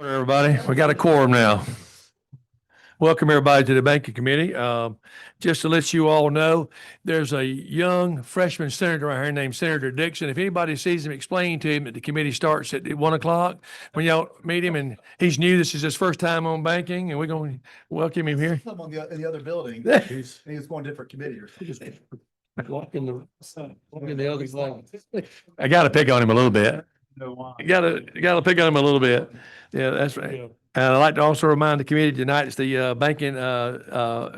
Morning, everybody. We got a quorum now. Welcome, everybody, to the banking committee. Just to let you all know, there's a young freshman senator right here named Senator Dixon. If anybody sees him, explain to him that the committee starts at 1 o'clock. When y'all meet him, and he's new, this is his first time on banking, and we're going to welcome him here. Some in the other building. He was going to different committee or something. Walk in the other side. I got to pick on him a little bit. You gotta pick on him a little bit. Yeah, that's right. And I'd like to also remind the committee tonight, it's the banking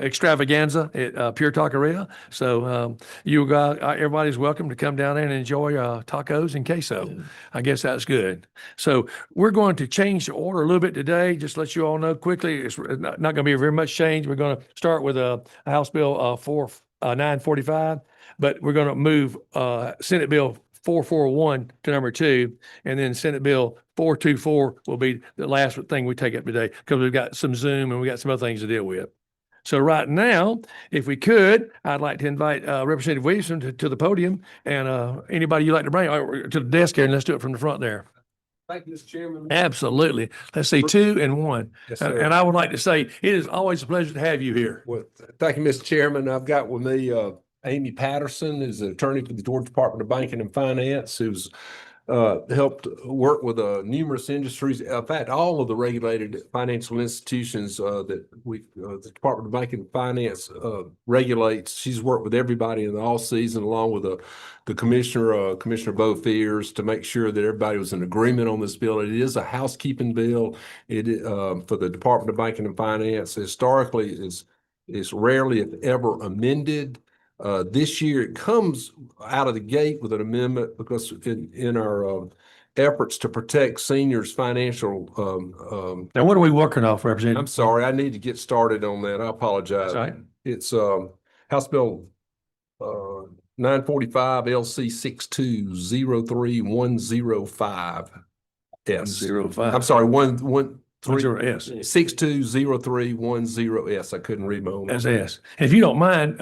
extravaganza at Pure Taqueria. So you guys, everybody's welcome to come down there and enjoy tacos and queso. I guess that's good. So we're going to change the order a little bit today. Just to let you all know quickly, it's not going to be very much change. We're going to start with House Bill 945, but we're going to move Senate Bill 441 to number 2, and then Senate Bill 424 will be the last thing we take up today because we've got some Zoom and we got some other things to deal with. So right now, if we could, I'd like to invite Representative Williamson to the podium, and anybody you'd like to bring to the desk here, and let's do it from the front there. Thank you, Mr. Chairman. Absolutely. Let's say 2 and 1. Yes, sir. And I would like to say, it is always a pleasure to have you here. Well, thank you, Mr. Chairman. I've got with me Amy Patterson, is an attorney for the Georgia Department of Banking and Finance, who's helped work with numerous industries. In fact, all of the regulated financial institutions that the Department of Banking and Finance regulates. She's worked with everybody in the all season, along with the commissioner, Commissioner Bo Fears, to make sure that everybody was in agreement on this bill. It is a housekeeping bill. It for the Department of Banking and Finance. Historically, is rarely, if ever, amended. This year, it comes out of the gate with an amendment because in our efforts to protect seniors' financial. Now, what are we working off, Representative? I'm sorry, I need to get started on that. I apologize. That's right. It's House Bill 945 LC 6203105 S. 05. I'm sorry, 113 S. 620310S. I couldn't read my own. As S. And if you don't mind,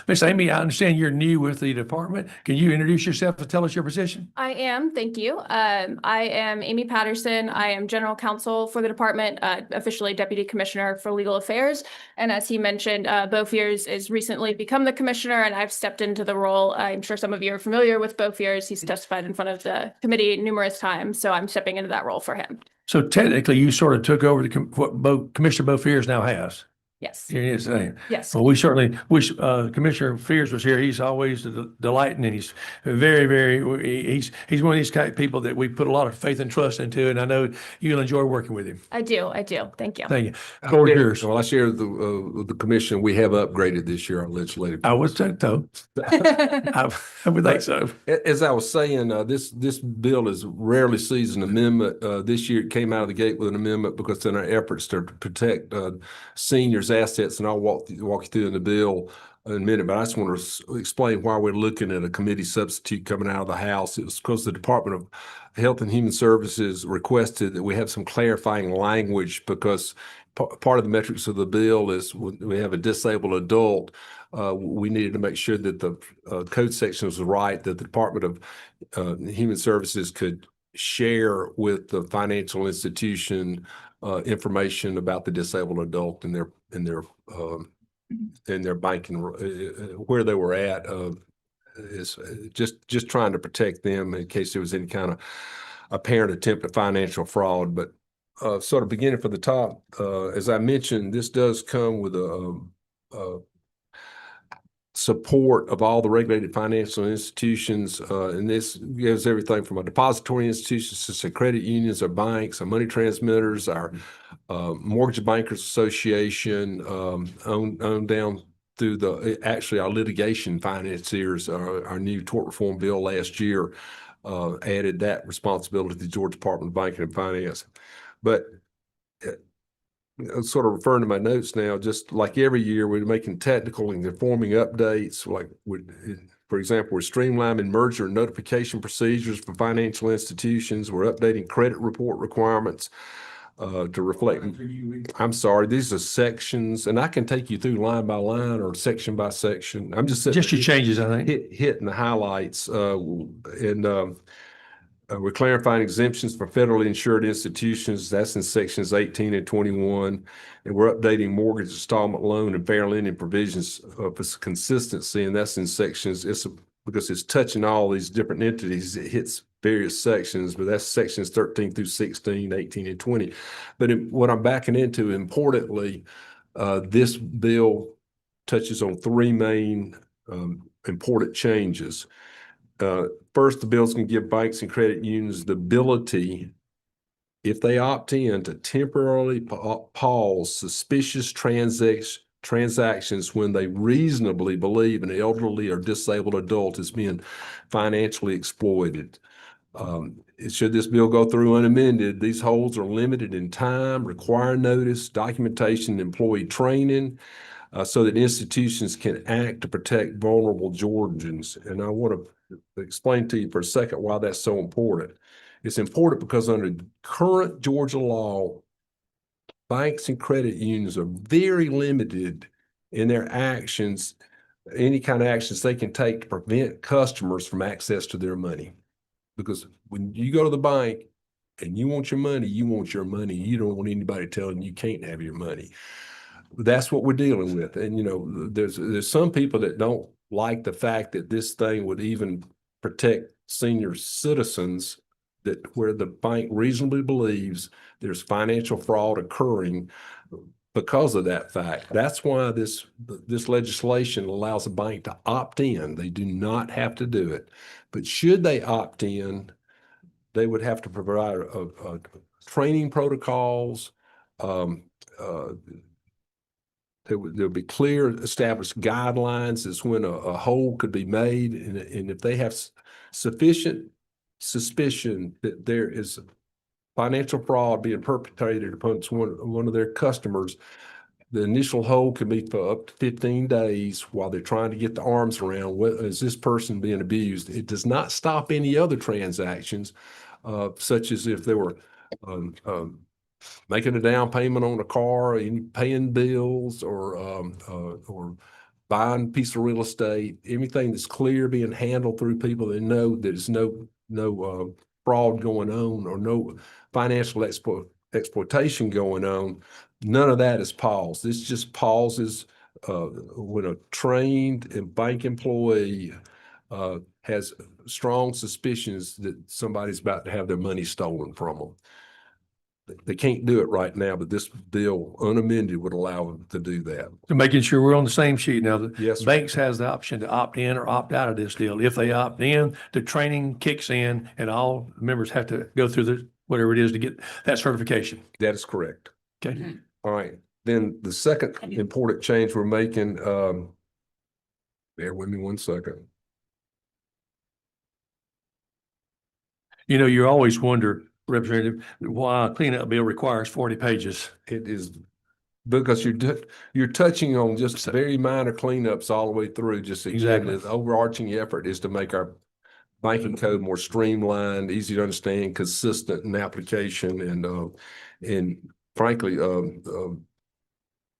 Miss Amy, I understand you're new with the department. Can you introduce yourself and tell us your position? I am, thank you. I am Amy Patterson. I am General Counsel for the department, officially Deputy Commissioner for Legal Affairs. And as he mentioned, Bo Fears has recently become the commissioner, and I've stepped into the role. I'm sure some of you are familiar with Bo Fears. He's testified in front of the committee numerous times, so I'm stepping into that role for him. So technically, you sort of took over what Commissioner Bo Fears now has. Yes, Here he is saying. yes. Well, we certainly wish Commissioner Fears was here. He's always delighting, and he's very, very, he's one of these kind of people that we put a lot of faith and trust into, and I know you'll enjoy working with him. I do. Thank you. Thank you. Floor is yours. Well, I share with the commission, we have upgraded this year our legislative. I would say so. I would think so. As I was saying, this bill is rarely sees an amendment. This year it came out of the gate with an amendment because in our efforts to protect seniors' assets, and I'll walk you through in the bill in a minute, but I just want to explain why we're looking at a committee substitute coming out of the House. It was because the Department of Health and Human Services requested that we have some clarifying language because part of the metrics of the bill is when we have a disabled adult, we needed to make sure that the code section was right, that the Department of Human Services could share with the financial institution information about the disabled adult and their banking, where they were at, is just trying to protect them in case there was any kind of apparent attempt at financial fraud. But sort of beginning from the top, as I mentioned, this does come with a support of all the regulated financial institutions, and this gives everything from our depository institutions to credit unions, our banks, our money transmitters, our Mortgage Bankers Association, on down through actually our litigation financiers. Our new tort reform bill last year added that responsibility to the Georgia Department of Banking and Finance. But sort of referring to my notes now, just like every year, we're making technical and informing updates. Like, for example, we're streamlining merger and notification procedures for financial institutions. We're updating credit report requirements to reflect. I'm sorry, these are sections, and I can take you through line by line or section by section. I'm just your changes, I think. hitting the highlights, and We're clarifying exemptions for federally insured institutions. That's in sections 18 and 21. And we're updating mortgage installment loan and fair lending provisions for consistency. And that's in sections, because it's touching all these different entities. It hits various sections, but that's sections 13 through 16, 18, and 20. But what I'm backing into, importantly, this bill touches on three main important changes. First, the bill's going to give banks and credit unions the ability, if they opt in, to temporarily pause suspicious transactions when they reasonably believe an elderly or disabled adult is being financially exploited. Should this bill go through unamended, these holds are limited in time, require notice, documentation, employee training, so that institutions can act to protect vulnerable Georgians. And I want to explain to you for a second why that's so important. It's important because under current Georgia law, banks and credit unions are very limited in their actions, any kind of actions they can take to prevent customers from access to their money. Because when you go to the bank and you want your money, you want your money. You don't want anybody telling you can't have your money. That's what we're dealing with. And, you know, there's some people that don't like the fact that this thing would even protect senior citizens, that where the bank reasonably believes there's financial fraud occurring because of that fact. That's why this legislation allows a bank to opt in. They do not have to do it. But should they opt in, they would have to provide training protocols. There'll be clear established guidelines as when a hold could be made. And if they have sufficient suspicion that there is financial fraud being perpetrated upon one of their customers, the initial hold can be for up to 15 days while they're trying to get the arms around what is this person being abused. It does not stop any other transactions, such as if they were making a down payment on a car, paying bills, or buying a piece of real estate. Anything that's clear being handled through people that know there's no fraud going on or no financial exploitation going on. None of that is paused. This just pauses when a trained bank employee has strong suspicions that somebody's about to have their money stolen from them. They can't do it right now, but this bill unamended would allow them to do that. So making sure we're on the same sheet now. The Yes, sir. banks has the option to opt in or opt out of this deal. If they opt in, the training kicks in and all members have to go through whatever it is to get that certification. That is correct. Okay. All right. Then the second important change we're making, bear with me one second. You know, you always wonder, Representative, why a cleanup bill requires 40 pages. It is because you're touching on just very minor cleanups all the way through. Just again, Exactly. the overarching effort is to make our banking code more streamlined, easy to understand, consistent in application, and frankly,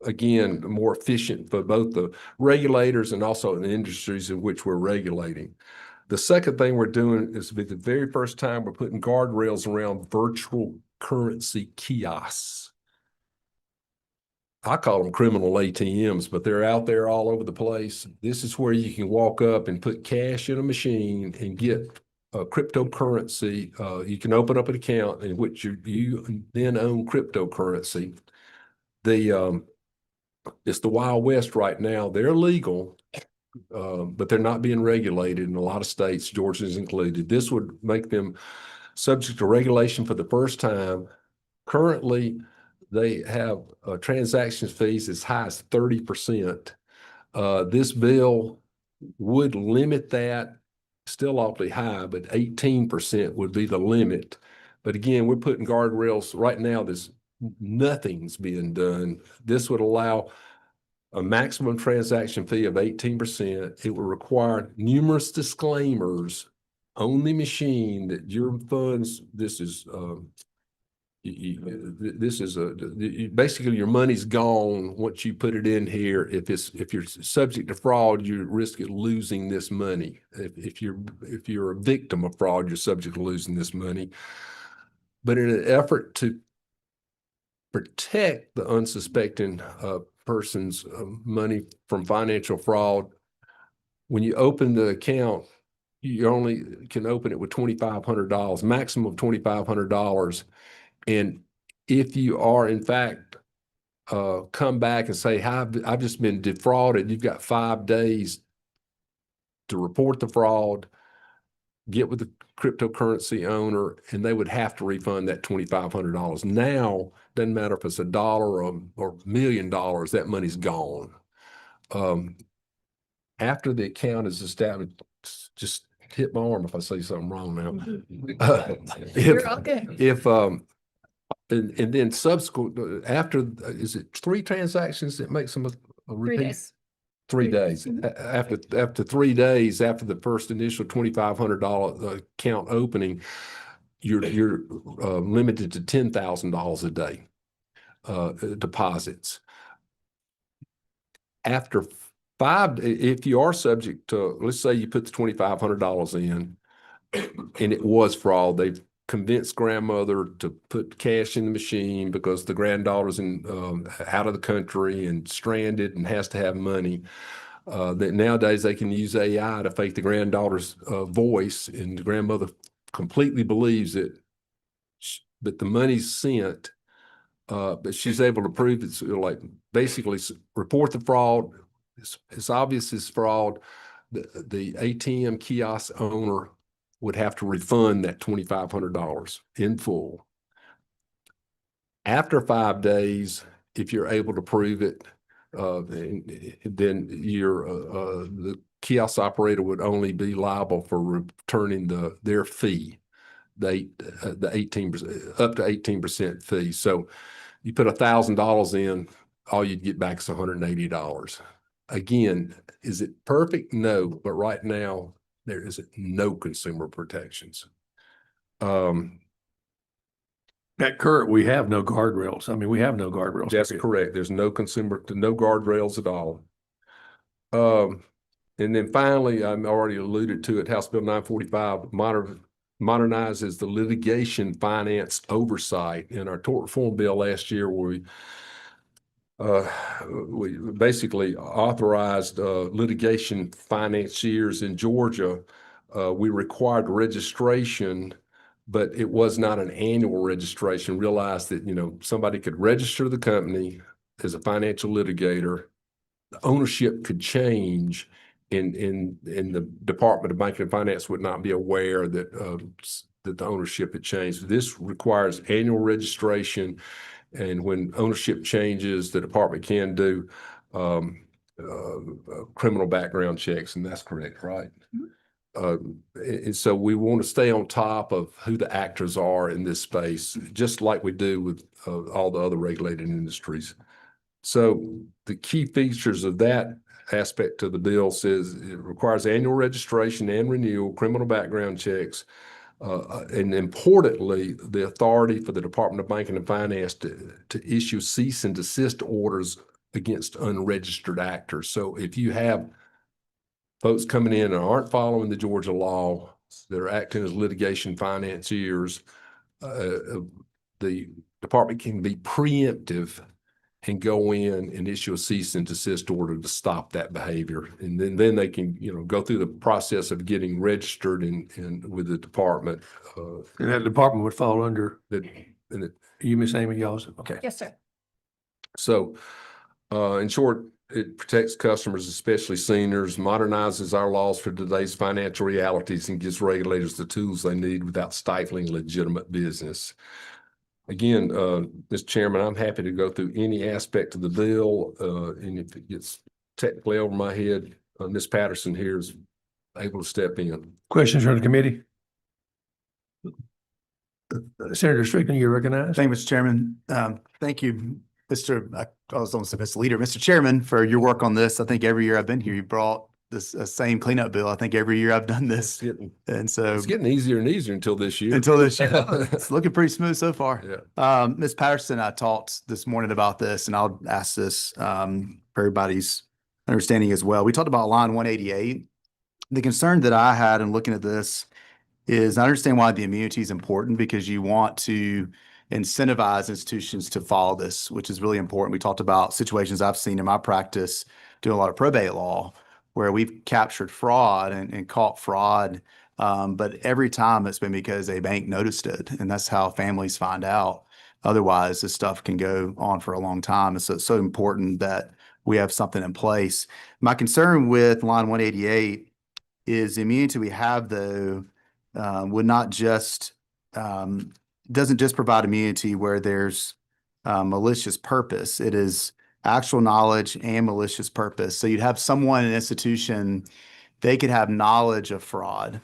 again, more efficient for both the regulators and also in the industries in which we're regulating. The second thing we're doing is for the very first time, we're putting guardrails around virtual currency kiosks. I call them criminal ATMs, but they're out there all over the place. This is where you can walk up and put cash in a machine and get a cryptocurrency. You can open up an account in which you then own cryptocurrency. It's the Wild West right now. They're legal, but they're not being regulated in a lot of states, Georgia's included. This would make them subject to regulation for the first time. Currently, they have transaction fees as high as 30%. This bill would limit that, still awfully high, but 18% would be the limit. But again, we're putting guardrails right now. Nothing's being done. This would allow a maximum transaction fee of 18%. It will require numerous disclaimers on the machine that your funds, this is This is basically your money's gone once you put it in here. If you're subject to fraud, you risk of losing this money. If you're a victim of fraud, you're subject to losing this money. But in an effort to protect the unsuspecting person's money from financial fraud, when you open the account, you only can open it with $2,500, maximum of $2,500. And if you are in fact come back and say, "Hi, I've just been defrauded," you've got 5 days to report the fraud, get with the cryptocurrency owner, and they would have to refund that $2,500. Now, doesn't matter if it's $1 or $1 million, that money's gone. After the account is established, just hit my arm if I say something wrong now. You're all good. And then subsequent, after, is it 3 transactions that makes them a 3 repeat? days. 3 days. After 3 days, after the first initial $2,500 account opening, you're limited to $10,000 a day deposits. After 5, if you are subject to, let's say you put the $2,500 in, and it was fraud, they've convinced grandmother to put cash in the machine because the granddaughter's out of the country and stranded and has to have money. That nowadays they can use AI to fake the granddaughter's voice, and the grandmother completely believes it, but the money's sent. But she's able to prove it's like basically report the fraud. It's obvious it's fraud. The ATM kiosk owner would have to refund that $2,500 in full. After 5 days, if you're able to prove it, then the kiosk operator would only be liable for returning their fee, the 18%, up to 18% fee. So you put $1,000 in, all you'd get back is $180. Again, is it perfect? No, but right now there is no consumer protections. At current, we have no guardrails. I mean, we have no guardrails. That's correct. There's no no guardrails at all. And then finally, I already alluded to it, House Bill 945 modernizes the litigation finance oversight. In our tort reform bill last year, we basically authorized litigation financiers in Georgia. We required registration, but it was not an annual registration. Realized that, somebody could register the company as a financial litigator. The ownership could change, in the Department of Banking and Finance would not be aware that that the ownership had changed. This requires annual registration, and when ownership changes, the department can do criminal background checks, and that's correct, right? And so we want to stay on top of who the actors are in this space, just like we do with all the other regulated industries. So the key features of that aspect of the bill says it requires annual registration and renewal, criminal background checks, and importantly, the authority for the Department of Banking and Finance to issue cease and desist orders against unregistered actors. So if you have folks coming in and aren't following the Georgia law, that are acting as litigation financiers, the department can be preemptive and go in and issue a cease and desist order to stop that behavior. And then they can, go through the process of getting registered and with the department. And that department would fall under And you, Miss Amy Yawson. Okay. Yes, sir. so, in short, it protects customers, especially seniors, modernizes our laws for today's financial realities, and gives regulators the tools they need without stifling legitimate business. Again, Mr. Chairman, I'm happy to go through any aspect of the bill, and if it gets technically over my head, Ms. Patterson here is able to step in. Questions from the committee? Senator Strickland, you're recognized. Thank you, Mr. Chairman. Thank you, I was almost a Mr. Leader, Mr. Chairman, for your work on this. I think every year I've been here, you brought this same cleanup bill. I think every year I've done It's this. getting, And so it's getting easier and easier until this year. until this year, it's looking pretty smooth so far. Yeah. Ms. Patterson, I talked this morning about this, and I'll ask this for everybody's understanding as well. We talked about line 188. The concern that I had in looking at this is I understand why the immunity is important, because you want to incentivize institutions to follow this, which is really important. We talked about situations I've seen in my practice doing a lot of probate law where we've captured fraud and caught fraud. But every time it's been because a bank noticed it, and that's how families find out. Otherwise, this stuff can go on for a long time. And so it's so important that we have something in place. My concern with line 188 is the immunity we have, though, would not just, doesn't just provide immunity where there's malicious purpose. It is actual knowledge and malicious purpose. So you'd have someone in an institution, they could have knowledge of fraud,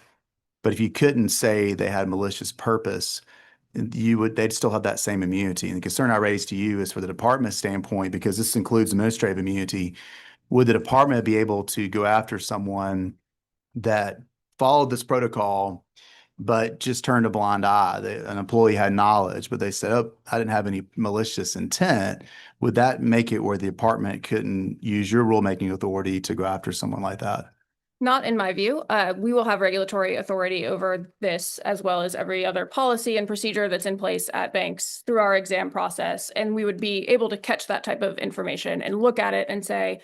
but if you couldn't say they had malicious purpose, they'd still have that same immunity. And the concern I raised to you is for the department standpoint, because this includes administrative immunity. Would the department be able to go after someone that followed this protocol, but just turned a blind eye? An employee had knowledge, but they said, "Oh, I didn't have any malicious intent." Would that make it where the department couldn't use your rulemaking authority to go after someone like that? Not in my view. We will have regulatory authority over this, as well as every other policy and procedure that's in place at banks through our exam process. And we would be able to catch that type of information and look at it and say,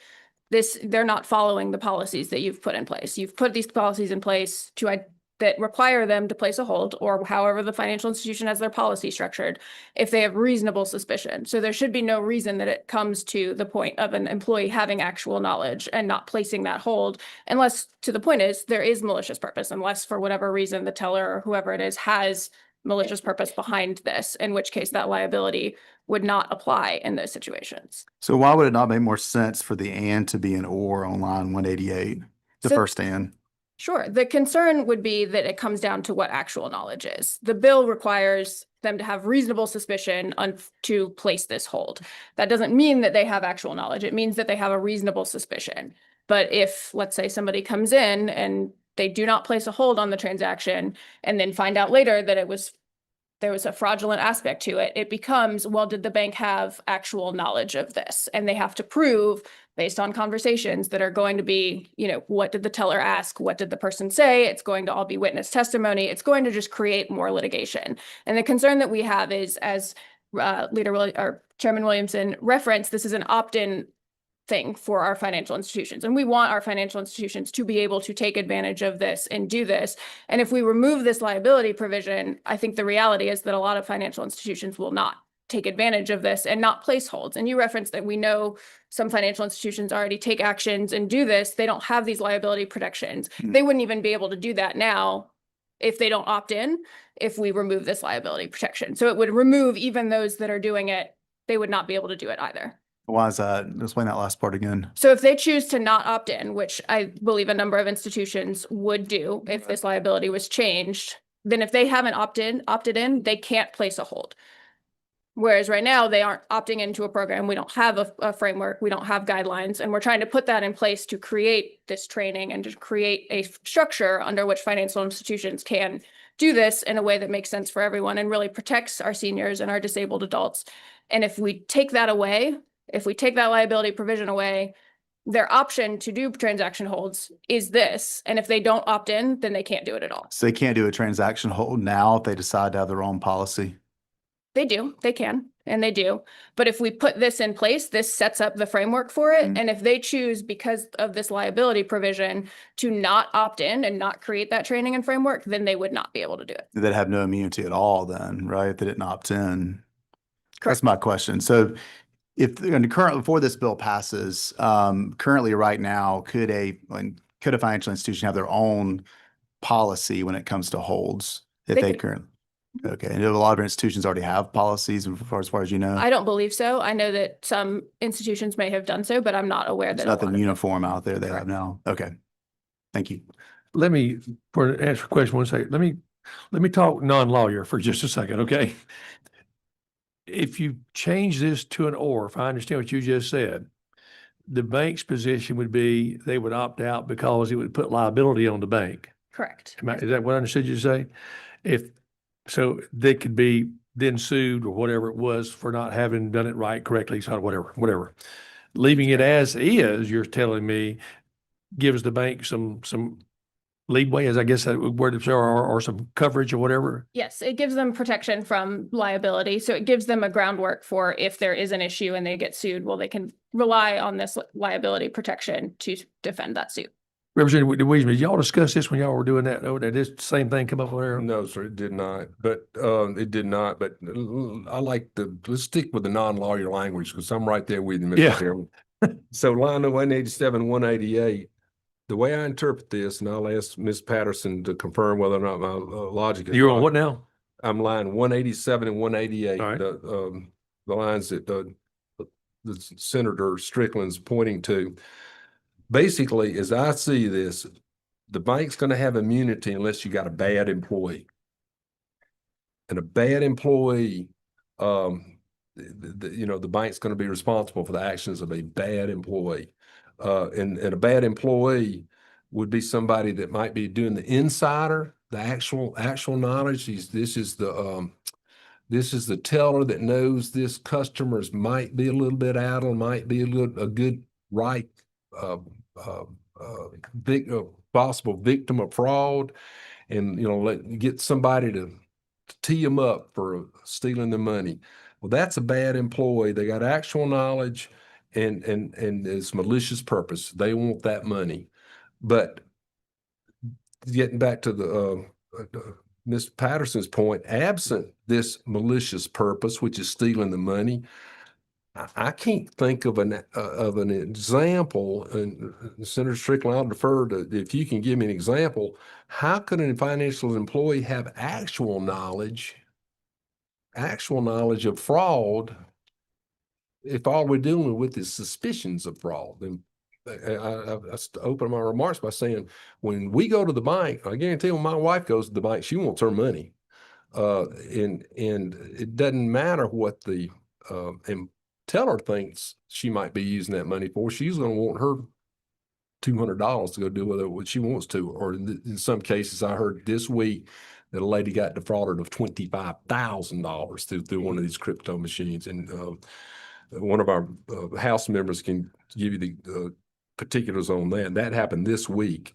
they're not following the policies that you've put in place. You've put these policies in place that require them to place a hold, or however the financial institution has their policy structured, if they have reasonable suspicion. So there should be no reason that it comes to the point of an employee having actual knowledge and not placing that hold, unless, to the point is, there is malicious purpose, unless for whatever reason the teller or whoever it is has malicious purpose behind this, in which case that liability would not apply in those situations. So why would it not make more sense for the "and" to be an "or" on line 188, the So- first "and"? Sure. The concern would be that it comes down to what actual knowledge is. The bill requires them to have reasonable suspicion to place this hold. That doesn't mean that they have actual knowledge. It means that they have a reasonable suspicion. But if, let's say, somebody comes in and they do not place a hold on the transaction and then find out later that there was a fraudulent aspect to it, it becomes, well, did the bank have actual knowledge of this? And they have to prove, based on conversations that are going to be, what did the teller ask? What did the person say? It's going to all be witness testimony. It's going to just create more litigation. And the concern that we have is, as Chairman Williamson referenced, this is an opt-in thing for our financial institutions. And we want our financial institutions to be able to take advantage of this and do this. And if we remove this liability provision, I think the reality is that a lot of financial institutions will not take advantage of this and not place holds. And you referenced that we know some financial institutions already take actions and do this. They don't have these liability protections. They wouldn't even be able to do that now if they don't opt in, if we remove this liability protection. So it would remove even those that are doing it. They would not be able to do it either. Why is that? Explain that last part again. So if they choose to not opt in, which I believe a number of institutions would do if this liability was changed, then if they haven't opted in, they can't place a hold. Whereas right now they aren't opting into a program. We don't have a framework. We don't have guidelines. And we're trying to put that in place to create this training and to create a structure under which financial institutions can do this in a way that makes sense for everyone and really protects our seniors and our disabled adults. And if we take that away, if we take that liability provision away, their option to do transaction holds is this. And if they don't opt in, then they can't do it at all. So they can't do a transaction hold now if they decide to have their own policy? They do, they can, and they do. But if we put this in place, this sets up the framework for it. Mhm. And if they choose, because of this liability provision, to not opt in and not create that training and framework, then they would not be able to do it. They'd have no immunity at all then, right? If they didn't opt in. That's Correct. my question. So before this bill passes, currently right now, could a financial institution have their own policy when it comes to holds? If They they could. currently, okay. And a lot of institutions already have policies as far as you know? I don't believe so. I know that some institutions may have done so, but I'm not aware There's that. a nothing lot of- uniform out there they have Correct. now. Okay. Thank you. Let me, for an answer question, one second. Let me talk non-lawyer for just a second, okay? If you change this to an "or," if I understand what you just said, the bank's position would be they would opt out because it would put liability on the bank. Correct. Is that what I understood you to say? So they could be then sued or whatever it was for not having done it right, correctly, so whatever. Leaving it as is, you're telling me, gives the bank some leeway, as I guess that word is, or some coverage or whatever. Yes, it gives them protection from liability. So it gives them a groundwork for if there is an issue and they get sued, well, they can rely on this liability protection to defend that suit. Representative Williams, did y'all discuss this when y'all were doing that? Oh, did this same thing come up there? No, sir, it did not, but let's stick with the non-lawyer language because I'm right there with you, Yeah. Mr. Chairman. So line 187, 188, the way I interpret this, and I'll ask Ms. Patterson to confirm whether or not my logic is. You're on right. what now? I'm line 187 and 188, All right. the lines that the Senator Strickland's pointing to. Basically, as I see this, the bank's going to have immunity unless you got a bad employee. And a bad employee, the bank's going to be responsible for the actions of a bad employee. And a bad employee would be somebody that might be doing the insider, the actual knowledge. This is the teller that knows this customers might be a little bit addle, might be a good right possible victim of fraud, and get somebody to tee them up for stealing the money. Well, that's a bad employee. They got actual knowledge and it's malicious purpose. They want that money. But getting back to the Ms. Patterson's point, absent this malicious purpose, which is stealing the money, I can't think of an example, and Senator Strickland, I'll defer to, if you can give me an example, how could a financial employee have actual knowledge of fraud if all we're dealing with is suspicions of fraud? Then I open my remarks by saying, when we go to the bank, I guarantee when my wife goes to the bank, she wants her money. And it doesn't matter what the teller thinks she might be using that money for. She's going to want her $200 to go do with it what she wants to. Or in some cases, I heard this week that a lady got defrauded of $25,000 through one of these crypto machines. And one of our House members can give you the particulars on that. That happened this week.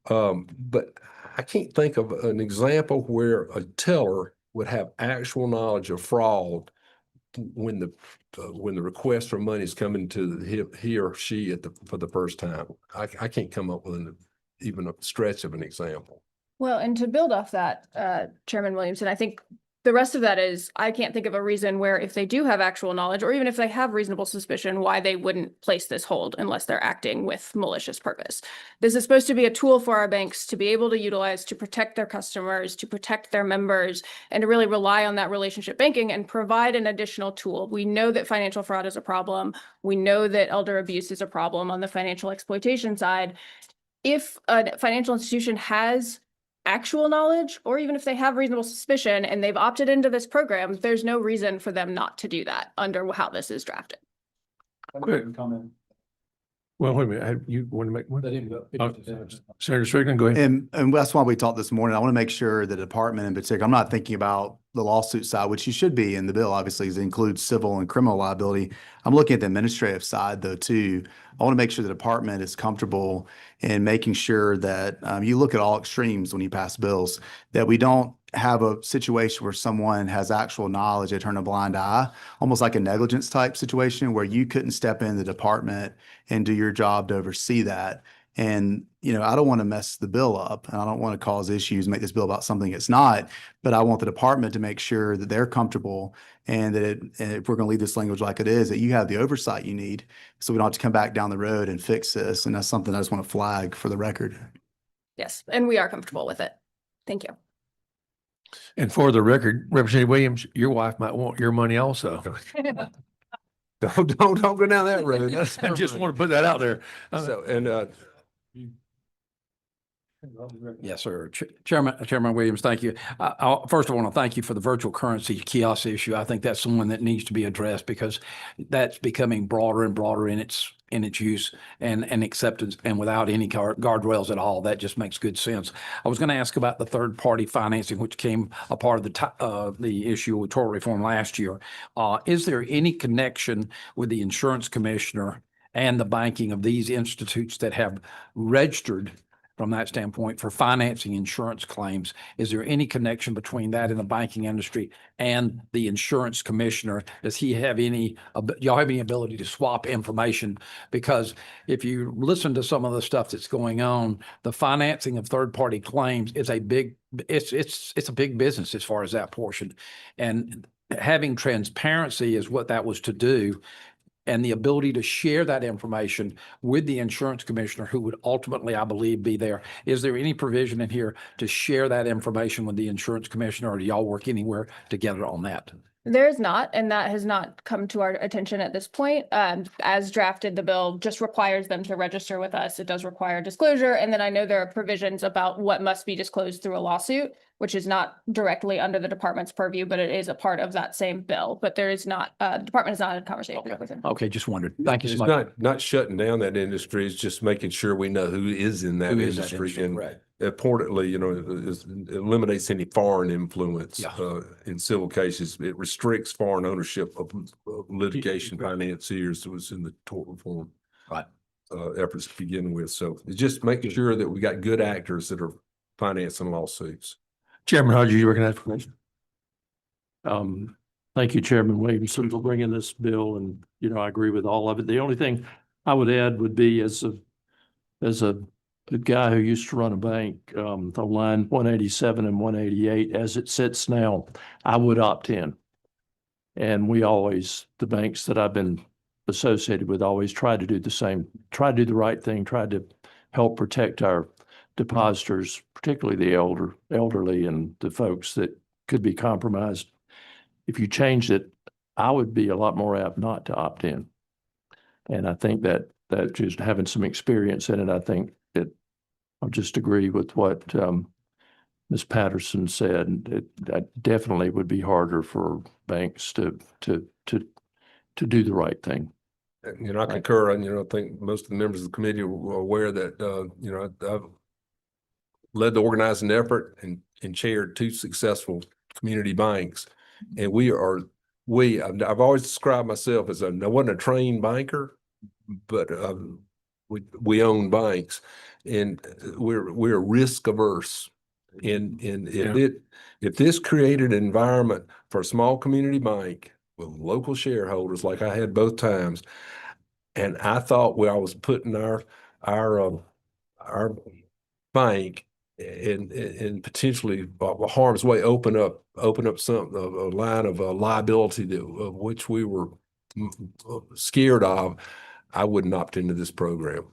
But I can't think of an example where a teller would have actual knowledge of fraud when the request for money is coming to he or she for the first time. I can't come up with even a stretch of an example. Well, and to build off that, Chairman Williamson, I think the rest of that is, I can't think of a reason where if they do have actual knowledge, or even if they have reasonable suspicion, why they wouldn't place this hold unless they're acting with malicious purpose. This is supposed to be a tool for our banks to be able to utilize to protect their customers, to protect their members, and to really rely on that relationship banking and provide an additional tool. We know that financial fraud is a problem. We know that elder abuse is a problem on the financial exploitation side. If a financial institution has actual knowledge, or even if they have reasonable suspicion and they've opted into this program, there's no reason for them not to do that under how this is drafted. Quick comment. Well, wait a minute. You want to make one? Let him go. Senator Strickland, go ahead. And that's why we talked this morning. I want to make sure the department in particular, I'm not thinking about the lawsuit side, which you should be in the bill, obviously, it includes civil and criminal liability. I'm looking at the administrative side though, too. I want to make sure the department is comfortable in making sure that you look at all extremes when you pass bills, that we don't have a situation where someone has actual knowledge, they turn a blind eye, almost like a negligence type situation where you couldn't step in the department and do your job to oversee that. And, I don't want to mess the bill up, and I don't want to cause issues, make this bill about something it's not, but I want the department to make sure that they're comfortable and that and if we're going to leave this language like it is, that you have the oversight you need so we don't have to come back down the road and fix this. And that's something I just want to flag for the record. Yes, and we are comfortable with it. Thank you. And for the record, Representative Williams, your wife might want your money also. Don't go down that road. I just want to put that out there. So, and Yes, sir. Chairman Williams, thank you. First, I want to thank you for the virtual currency kiosk issue. I think that's someone that needs to be addressed because that's becoming broader and broader in its use and acceptance, and without any guardrails at all. That just makes good sense. I was going to ask about the third party financing, which came a part of the issue with tort reform last year. Is there any connection with the insurance commissioner and the banking of these institutes that have registered from that standpoint for financing insurance claims? Is there any connection between that and the banking industry and the insurance commissioner? Does he have y'all have any ability to swap information? Because if you listen to some of the stuff that's going on, the financing of third party claims is it's a big business as far as that portion. And having transparency is what that was to do, and the ability to share that information with the insurance commissioner, who would ultimately, I believe, be there. Is there any provision in here to share that information with the insurance commissioner, or do y'all work anywhere together on that? There is not, and that has not come to our attention at this point. As drafted, the bill just requires them to register with us. It does require disclosure. And then I know there are provisions about what must be disclosed through a lawsuit, which is not directly under the department's purview, but it is a part of that same bill. But there is not, the department has not had a conversation with them. Okay, just wondered. Thank you so It's much. not shutting down that industry. It's just making sure we know who is in that Who is that industry. industry, And right. importantly, it eliminates any foreign influence Yeah. in civil cases. It restricts foreign ownership of litigation financiers. It was in the tort reform Right. efforts to begin with. So it's just making sure that we got good actors that are financing lawsuits. Chairman Hodges, you recognize for question? Thank you, Chairman Williamson, for bringing this bill, and, I agree with all of it. The only thing I would add would be as a guy who used to run a bank, on line 187 and 188, as it sits now, I would opt in. And the banks that I've been associated with always try to do the same, try to do the right thing, try to help protect our depositors, particularly the elderly and the folks that could be compromised. If you changed it, I would be a lot more apt not to opt in. And I think that just having some experience in it, I think I'll just agree with what Ms. Patterson said. That definitely would be harder for banks to do the right thing. I concur, and, I think most of the members of the committee are aware that, I've led the organizing effort and chaired 2 successful community banks. And I've always described myself as I wasn't a trained banker, but we own banks, and we're risk averse. And if this created an environment for a small community bank with local shareholders, like I had both times, and I thought I was putting our bank in potentially harm's way, open up a line of liability of which we were scared of, I wouldn't opt into this program.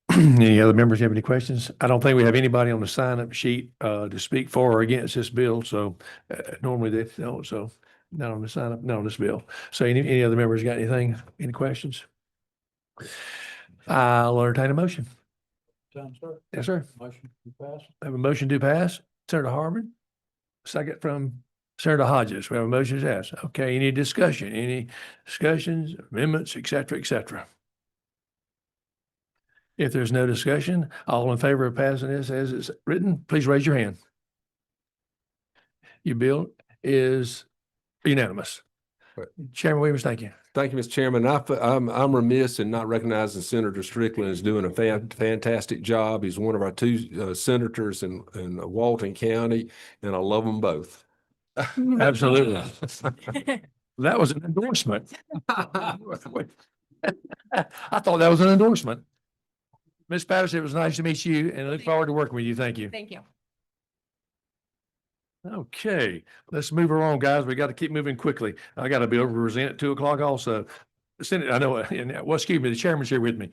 Any other members have any questions? I don't think we have anybody on the sign-up sheet to speak for or against this bill. So normally they don't. So not on the sign-up, not on this bill. So any other members got anything? Any questions? I'll entertain a motion. Yes, sir. Motion to pass. I have a motion to pass. Senator Harmon. Second from Senator Hodges. We have a motion to pass. Okay, any discussion? Any discussions, amendments, et cetera, et cetera? If there's no discussion, all in favor of passing this as it's written, please raise your hand. Your bill is unanimous. Right. Chairman Williams, thank you. Thank you, Mr. Chairman. I'm remiss in not recognizing Senator Strickland is doing a fantastic job. He's one of our 2 senators in Walton County, and I love them both. Absolutely. That was an endorsement. I thought that was an endorsement. Ms. Patterson, it was nice to meet you, and I look forward to working with you. Thank you. Thank you. Okay, let's move along, guys. We got to keep moving quickly. I got to be over to present at 2:00 also. Senate, I know, and well, excuse me, the chairman's here with me.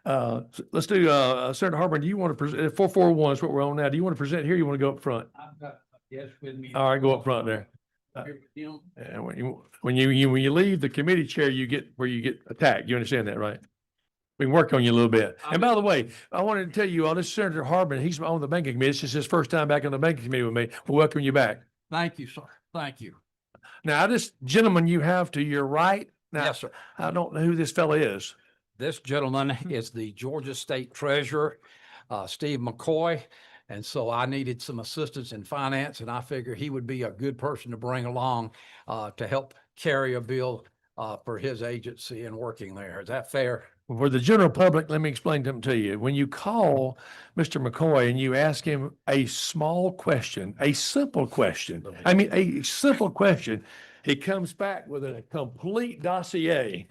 Let's do, Senator Harmon, do you want to present, 441 is what we're on now. Do you want to present here? Or you want to go up front? I've got, yes, with me. All right, go up front there. And when you leave the committee chair, you get where you get attacked. You understand that, right? We can work on you a little bit. And by the way, I wanted to tell you all, this is Senator Harbin, he's on the banking committee. This is his first time back on the banking committee with me. We welcome you back. Thank you, sir. Thank you. Now, this gentleman you have to your right, now, Yes, sir. I don't know who this fella is. This gentleman is the Georgia State Treasurer, Steve McCoy. And so I needed some assistance in finance, and I figure he would be a good person to bring along to help carry a bill for his agency and working there. Is that fair? For the general public, let me explain them to you. When you call Mr. McCoy and you ask him a small question, a simple question, a simple question, he comes back with a complete dossier.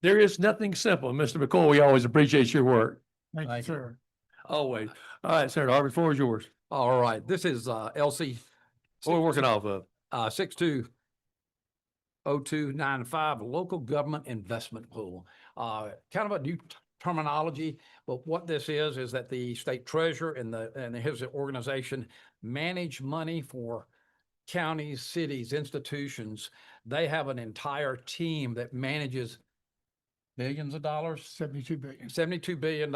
There is nothing simple. Mr. McCoy, we always appreciate your work. Thank you, sir. Always. All right, Senator Harvey, the floor is yours. All right, this is LC What we're working off of. 620295, Local Government Investment Pool. Kind of a new terminology, but what this is that the state treasurer and his organization manage money for counties, cities, institutions. They have an entire team that manages billions of dollars. $72 billion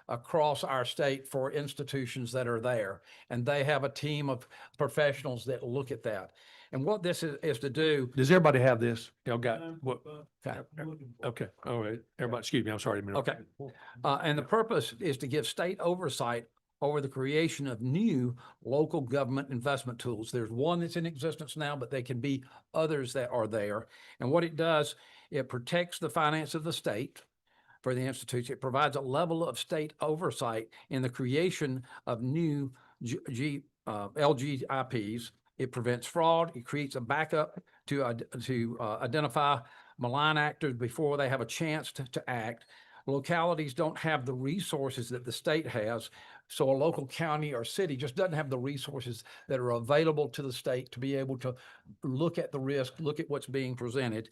across our state for institutions that are there. And they have a team of professionals that look at that. And what this is to do. Does everybody have this? Y'all got what? Okay. Okay, all right. Everybody, excuse me, I'm sorry. Okay. And the purpose is to give state oversight over the creation of new local government investment tools. There's one that's in existence now, but there can be others that are there. And what it does, it protects the finance of the state for the institution. It provides a level of state oversight in the creation of new LGIPs. It prevents fraud. It creates a backup to identify malign actors before they have a chance to act. Localities don't have the resources that the state has. So a local county or city just doesn't have the resources that are available to the state to be able to look at the risk, look at what's being presented.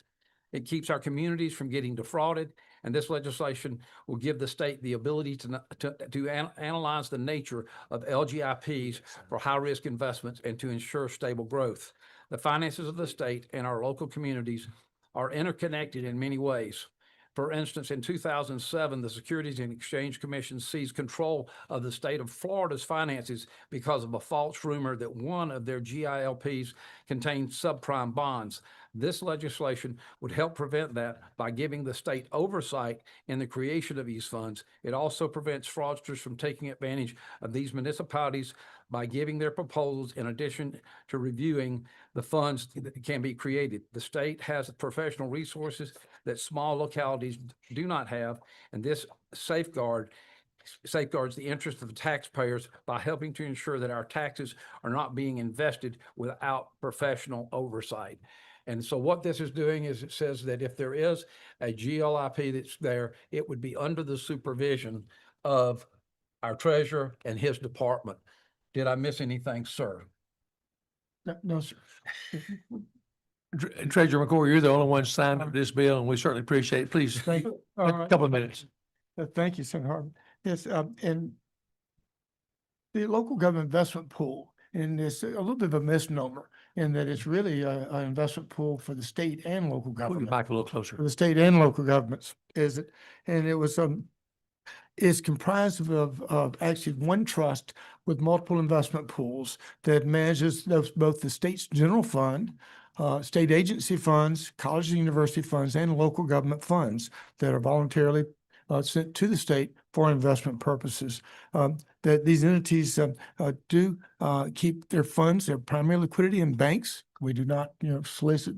It keeps our communities from getting defrauded. And this legislation will give the state the ability to analyze the nature of LGIPs for high-risk investments and to ensure stable growth. The finances of the state and our local communities are interconnected in many ways. For instance, in 2007, the Securities and Exchange Commission seized control of the state of Florida's finances because of a false rumor that one of their GILPs contained subprime bonds. This legislation would help prevent that by giving the state oversight in the creation of these funds. It also prevents fraudsters from taking advantage of these municipalities by giving their proposals in addition to reviewing the funds that can be created. The state has professional resources that small localities do not have, and this safeguards the interest of the taxpayers by helping to ensure that our taxes are not being invested without professional oversight. And so what this is doing is it says that if there is a GLIP that's there, it would be under the supervision of our treasurer and his department. Did I miss anything, sir? No, sir. Treasurer McCoy, you're the only one signed for this bill, and we certainly appreciate it. Please, Thank you. All a right. couple of minutes. Thank you, Senator Harbin. Yes, and the local government investment pool, and it's a little bit of a misnomer in that it's really an investment pool for the state and local Put it government. back a little For closer. the state and local governments, is it? And it was is comprised of actually one trust with multiple investment pools that manages both the state's general fund, state agency funds, college and university funds, and local government funds that are voluntarily sent to the state for investment purposes. That these entities do keep their funds, their primary liquidity in banks. We do not, solicit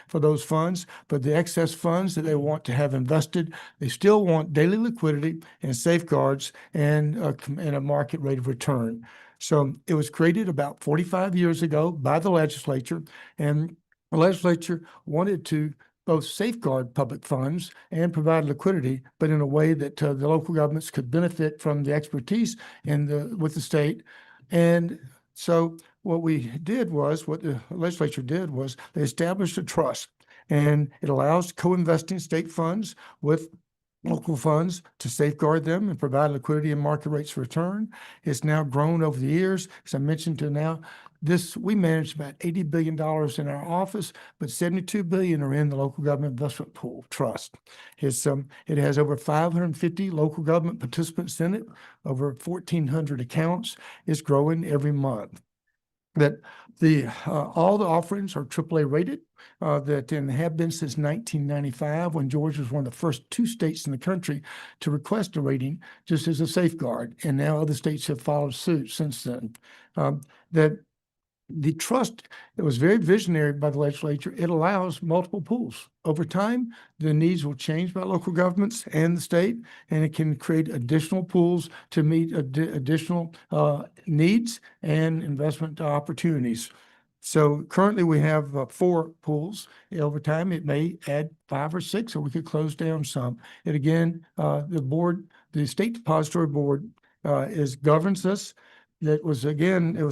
for those funds, but the excess funds that they want to have invested, they still want daily liquidity and safeguards and a market rate of return. So it was created about 45 years ago by the legislature, and the legislature wanted to both safeguard public funds and provide liquidity, but in a way that the local governments could benefit from the expertise with the state. And so what the legislature did was they established a trust, and it allows co-investing state funds with local funds to safeguard them and provide liquidity and market rates of return. It's now grown over the years, as I mentioned, to now we manage about $80 billion in our office, but 72 billion are in the local government investment pool trust. It has over 550 local government participants in it, over 1,400 accounts. It's growing every month. That all the offerings are AAA rated, and have been since 1995, when Georgia was one of the first 2 states in the country to request a rating just as a safeguard. And now other states have followed suit since then. That the trust, it was very visionary by the legislature. It allows multiple pools. Over time, the needs will change by local governments and the state, and it can create additional pools to meet additional needs and investment opportunities. So currently we have 4 pools. Over time, it may add 5 or 6, or we could close down some. And again, the State Depository Board governs this. It was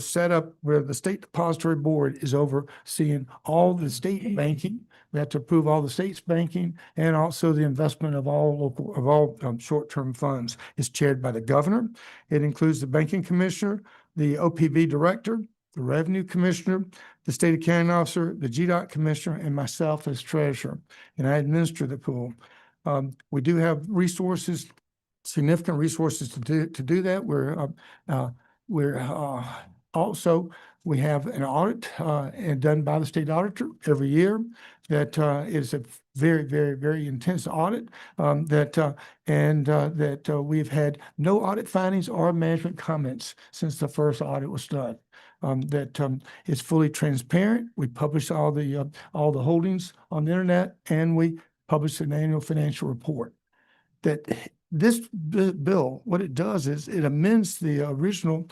set up where the State Depository Board is overseeing all the state banking. We have to approve all the state's banking and also the investment of all short-term funds. It's chaired by the governor. It includes the banking commissioner, the OPB director, the revenue commissioner, the state accounting officer, the GDOT commissioner, and myself as treasurer. And I administer the pool. We do have significant resources to do that. We have an audit done by the state auditor every year. That is a very, very, very intense audit. We've had no audit findings or management comments since the first audit was done. It's fully transparent. We publish all the holdings on the internet, and we publish an annual financial report. This bill, what it does is it amends the original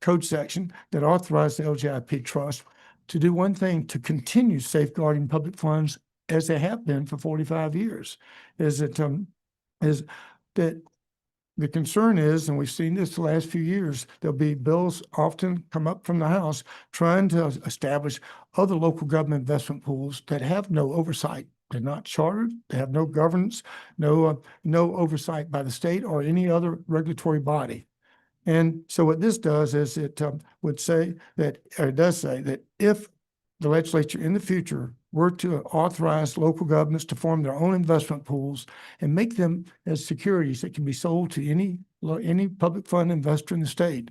code section that authorized the LGIP trust to do one thing: to continue safeguarding public funds as they have been for 45 years. Is that the concern is, and we've seen this the last few years, there'll be bills often come up from the House trying to establish other local government investment pools that have no oversight. They're not chartered. They have no governance, no oversight by the state or any other regulatory body. And so what this does is it does say that if the legislature in the future were to authorize local governments to form their own investment pools and make them as securities that can be sold to any public fund investor in the state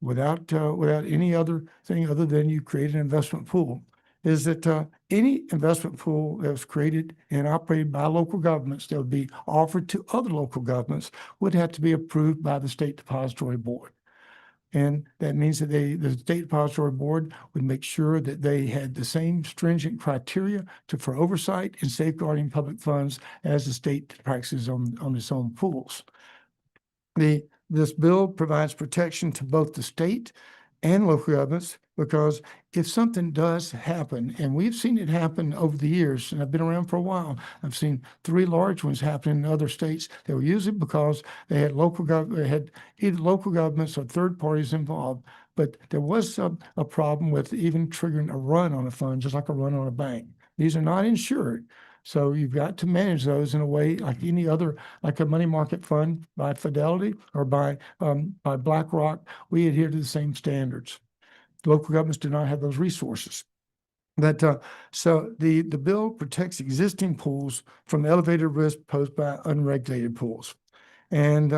without any other thing other than you create an investment pool, is that any investment pool that was created and operated by local governments that would be offered to other local governments would have to be approved by the State Depository Board. And that means that the State Depository Board would make sure that they had the same stringent criteria for oversight and safeguarding public funds as the state practices on its own pools. This bill provides protection to both the state and local governments, because if something does happen, and we've seen it happen over the years, and I've been around for a while, I've seen 3 large ones happen in other states. They were usually because they had either local governments or third parties involved. But there was a problem with even triggering a run on a fund, just like a run on a bank. These are not insured. So you've got to manage those in a way like any other, like a money market fund by Fidelity or by BlackRock. We adhere to the same standards. Local governments do not have those resources. So the bill protects existing pools from the elevated risk posed by unregulated pools, and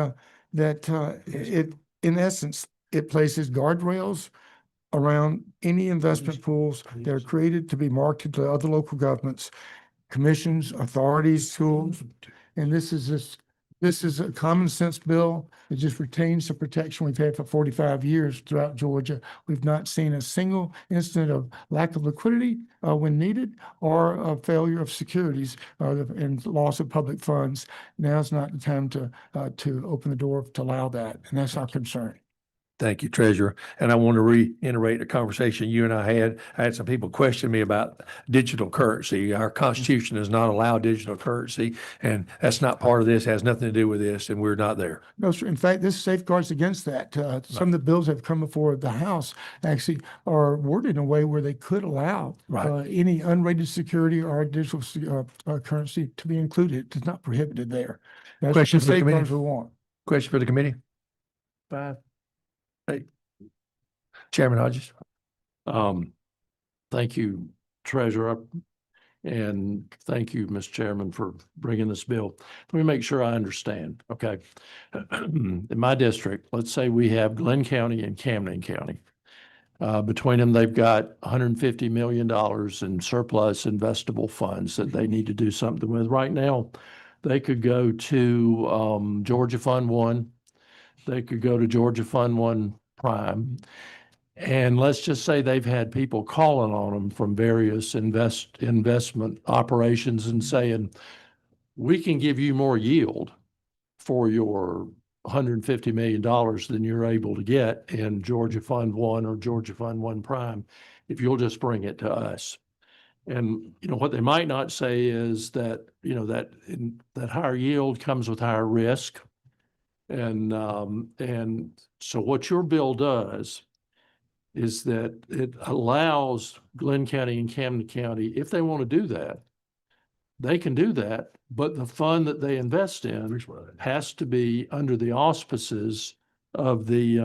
in essence, it places guardrails around any investment pools that are created to be marketed to other local governments, commissions, authorities, schools. And this is a common sense bill. It just retains the protection we've had for 45 years throughout Georgia. We've not seen a single incident of lack of liquidity when needed, or a failure of securities and loss of public funds. Now's not the time to open the door to allow that, and that's our concern. Thank you, Treasurer. And I want to reiterate a conversation you and I had. I had some people question me about digital currency. Our Constitution does not allow digital currency, and that's not part of this, has nothing to do with this, and we're not there. No, sir. In fact, this safeguards against that. Some of the bills that have come before the House actually are worded in a way where they could allow any unrated security or digital currency to be included. It's not prohibited there. That's Questions the for the committee? safeguards we want. Question for the committee? 5. Hey. Chairman Hodges. Thank you, Treasurer. And thank you, Mr. Chairman, for bringing this bill. Let me make sure I understand, okay? In my district, let's say we have Glenn County and Camden County. Between them, they've got $150 million in surplus investable funds that they need to do something with. Right now, they could go to Georgia Fund One. They could go to Georgia Fund One Prime. And let's just say they've had people calling on them from various investment operations and saying, we can give you more yield for your $150 million than you're able to get in Georgia Fund One or Georgia Fund One Prime, if you'll just bring it to us. And, what they might not say is that, that higher yield comes with higher risk. And so what your bill does is that it allows Glenn County and Camden County, if they want to do that, they can do that, but the fund that they invest in has to be under the auspices of the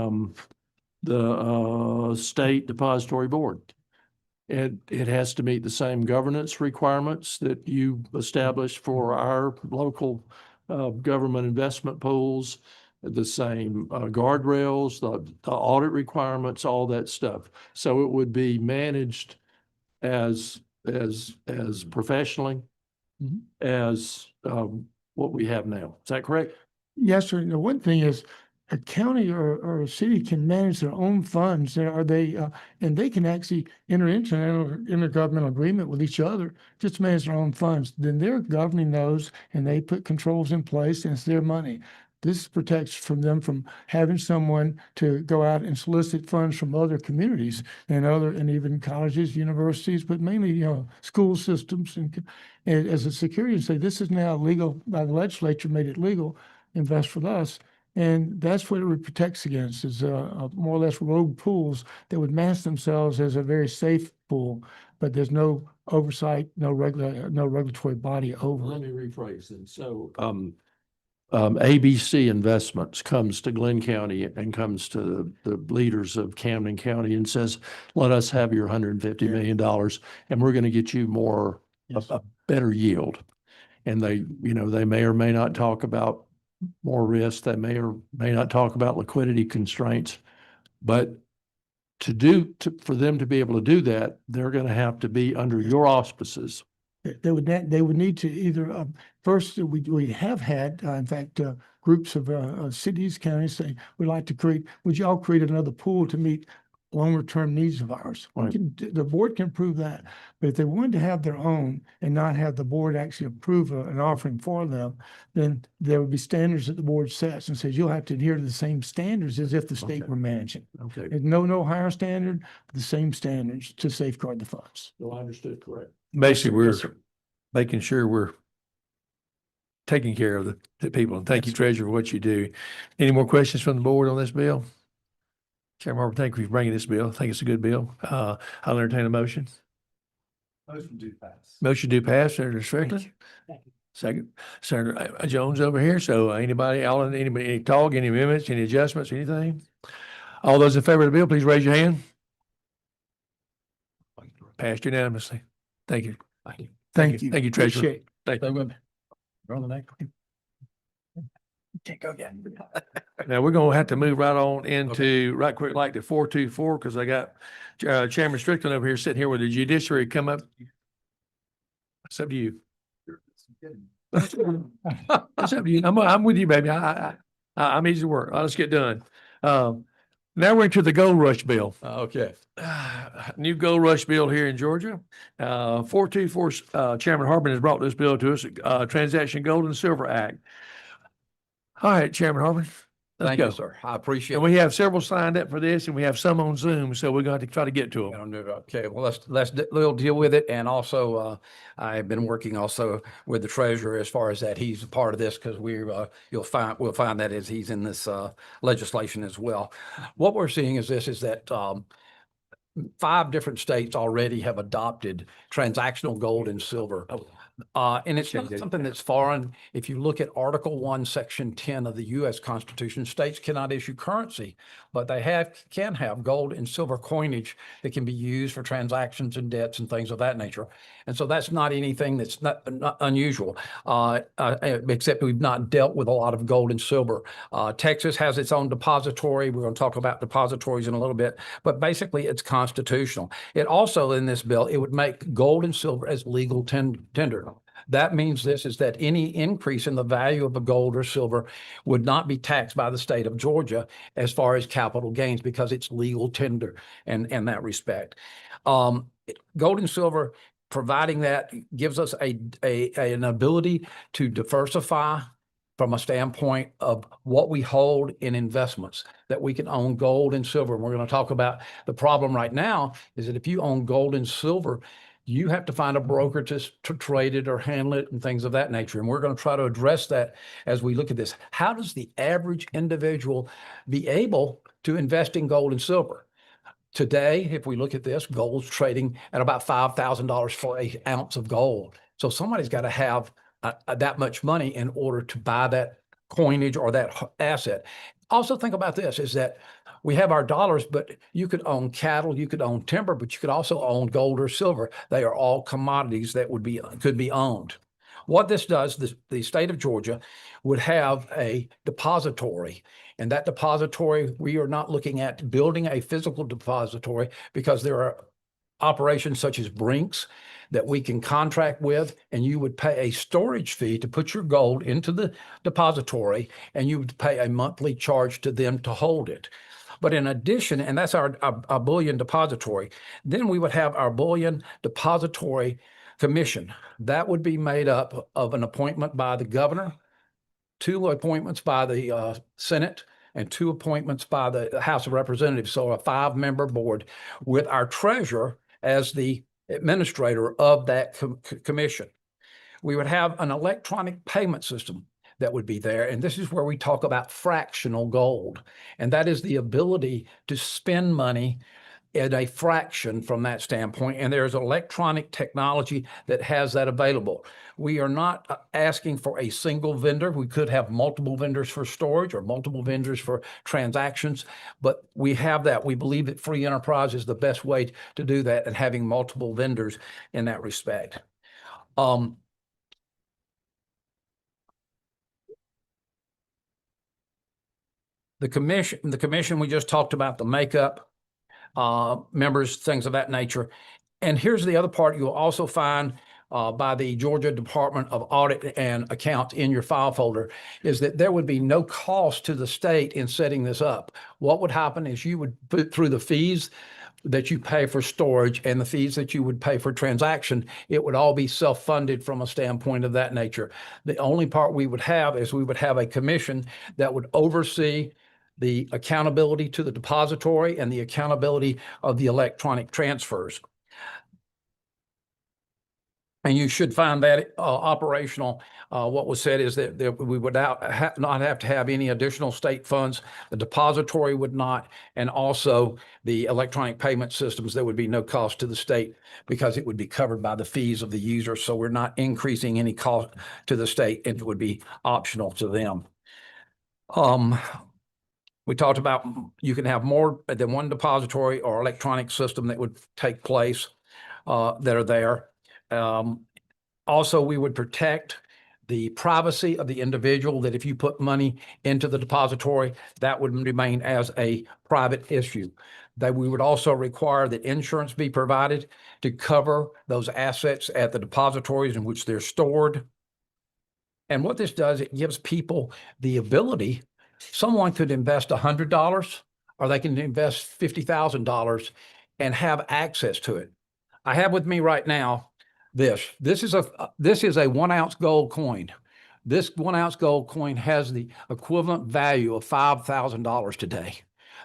State Depository Board. It has to meet the same governance requirements that you establish for our local government investment pools, the same guardrails, the audit requirements, all that stuff. So it would be managed as professionally as what we have now. Is that correct? Yes, sir. The one thing is a county or a city can manage their own funds. And they can actually enter into an intergovernmental agreement with each other, just to manage their own funds. Then they're governing those and they put controls in place and it's their money. This protects them from having someone to go out and solicit funds from other communities and even colleges, universities, but mainly, school systems and as a security and say, this is now legal by the legislature, made it legal, invest with us. And that's what it protects against is more or less rogue pools that would mask themselves as a very safe pool, but there's no oversight, no regulatory body over Let it. me rephrase it. So, ABC Investments comes to Glenn County and comes to the leaders of Camden County and says, let us have your $150 million and we're going to get you more, a better yield. And they may or may not talk about more risk. They may or may not talk about liquidity constraints, but for them to be able to do that, they're going to have to be under your auspices. They would need to either, first, we have had, in fact, groups of cities, counties say, would y'all create another pool to meet longer term needs of ours? Right. The board can approve that, but if they wanted to have their own and not have the board actually approve an offering for them, then there would be standards that the board sets and says, you'll have to adhere to the same standards as if the state Okay. were managing. Okay. There's no higher standard, but the same standards to safeguard the funds. So I understood correct. Basically, we're Yes, sir. making sure we're taking care of the people. And thank you, Treasurer, for what you do. Any more questions from the board on this bill? Chairman Harper, thank you for bringing this bill. I think it's a good bill. I'll entertain a motion. Motion to pass. Motion to pass, Senator Strickland. Second, Senator Jones over here. So anybody, Alan, anybody, any talk, any amendments, any adjustments, anything? All those in favor of the bill, please raise your hand. Passed unanimously. Thank you. Thank you. Thank you, Treasurer. Appreciate it. Thank you. Can't go yet. Now, we're gonna have to move right on into, right quick, like the 424, because I got Chairman Strickland over here sitting here with the judiciary come up. It's up to you. It's up to you. I'm with you, baby. I'm easy to work. Let's get done. Now we're into the Gold Rush bill. Okay. New Gold Rush bill here in Georgia. 424, Chairman Harbin has brought this bill to us, Transaction Gold and Silver Act. All right, Chairman Harbin. let's Thank go. you, sir. I appreciate And it. we have several signed up for this and we have some on Zoom, so we're going to try to get to them. Okay, well, we'll deal with it. And also, I've been working also with the treasurer as far as that he's a part of this because we'll find that as he's in this legislation as well. What we're seeing is that 5 different states already have adopted transactional gold and silver And it's not something that's foreign. If you look at Article 1, Section 10 of the U.S. Constitution, states cannot issue currency, but they can have gold and silver coinage that can be used for transactions and debts and things of that nature. And so that's not anything that's not unusual, except we've not dealt with a lot of gold and silver. Texas has its own depository. We're going to talk about depositories in a little bit, but basically it's constitutional. It also, in this bill, it would make gold and silver as legal tender. That means this is that any increase in the value of a gold or silver would not be taxed by the state of Georgia as far as capital gains because it's legal tender in that respect. Gold and silver, providing that gives us an ability to diversify from a standpoint of what we hold in investments, that we can own gold and silver. And we're going to talk about the problem right now is that if you own gold and silver, you have to find a broker to trade it or handle it and things of that nature. And we're going to try to address that as we look at this. How does the average individual be able to invest in gold and silver? Today, if we look at this, gold's trading at about $5,000 for an ounce of gold. So somebody's got to have that much money in order to buy that coinage or that asset. Also think about this, is that we have our dollars, but you could own cattle, you could own timber, but you could also own gold or silver. They are all commodities that could be owned. What this does, the state of Georgia would have a depository, and that depository, we are not looking at building a physical depository because there are operations such as Brinks that we can contract with, and you would pay a storage fee to put your gold into the depository, and you would pay a monthly charge to them to hold it. But in addition, and that's our bullion depository, then we would have our bullion depository commission. That would be made up of an appointment by the governor, 2 appointments by the Senate, and 2 appointments by the House of Representatives. So a 5-member board with our treasurer as the administrator of that commission. We would have an electronic payment system that would be there. And this is where we talk about fractional gold. And that is the ability to spend money at a fraction from that standpoint. And there's electronic technology that has that available. We are not asking for a single vendor. We could have multiple vendors for storage or multiple vendors for transactions, but we have that. We believe that free enterprise is the best way to do that, and having multiple vendors in that respect. The commission, we just talked about the makeup, members, things of that nature. And here's the other part you'll also find by the Georgia Department of Audit and Accounts in your file folder, is that there would be no cost to the state in setting this up. What would happen is you would put through the fees that you pay for storage and the fees that you would pay for transaction, it would all be self-funded from a standpoint of that nature. The only part we would have is we would have a commission that would oversee the accountability to the depository and the accountability of the electronic transfers. And you should find that operational. What was said is that we would not have to have any additional state funds. The depository would not, and also the electronic payment systems, there would be no cost to the state because it would be covered by the fees of the user. So we're not increasing any cost to the state, and it would be optional to them. We talked about you can have more than one depository or electronic system that would take place that are there. Also, we would protect the privacy of the individual, that if you put money into the depository, that would remain as a private issue. That we would also require that insurance be provided to cover those assets at the depositories in which they're stored. And what this does, it gives people the ability, someone could invest $100 or they can invest $50,000 and have access to it. I have with me right now this is a 1 ounce gold coin. This 1 ounce gold coin has the equivalent value of $5,000 today.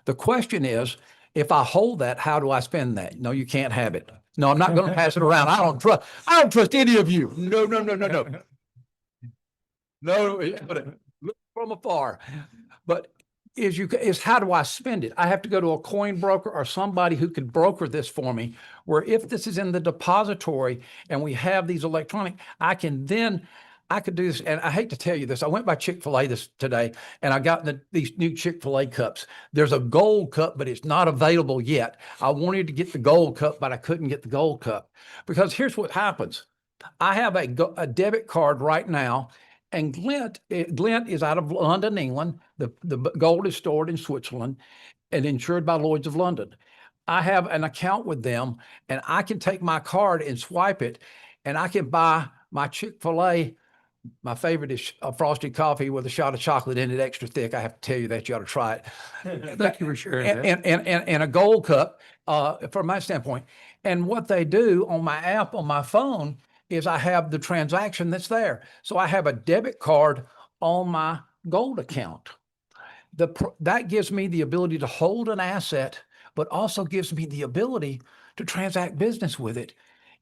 The question is, if I hold that, how do I spend that? No, you can't have it. No, I'm not going to pass it around. I don't trust any of you. No. No, but look from afar. But is how do I spend it? I have to go to a coin broker or somebody who could broker this for me, where if this is in the depository and we have these electronic, I could do this. And I hate to tell you this, I went by Chick-fil-A today and I got these new Chick-fil-A cups. There's a gold cup, but it's not available yet. I wanted to get the gold cup, but I couldn't get the gold cup because here's what happens. I have a debit card right now, and Glint is out of London, England. The gold is stored in Switzerland and insured by Lloyd's of London. I have an account with them, and I can take my card and swipe it, and I can buy my Chick-fil-A. My favorite is a frosted coffee with a shot of chocolate in it, extra thick. I have to tell you that you ought to try it. Thank you for sharing that. And a gold cup, from my standpoint. And what they do on my app on my phone is I have the transaction that's there. So I have a debit card on my gold account. That gives me the ability to hold an asset, but also gives me the ability to transact business with it.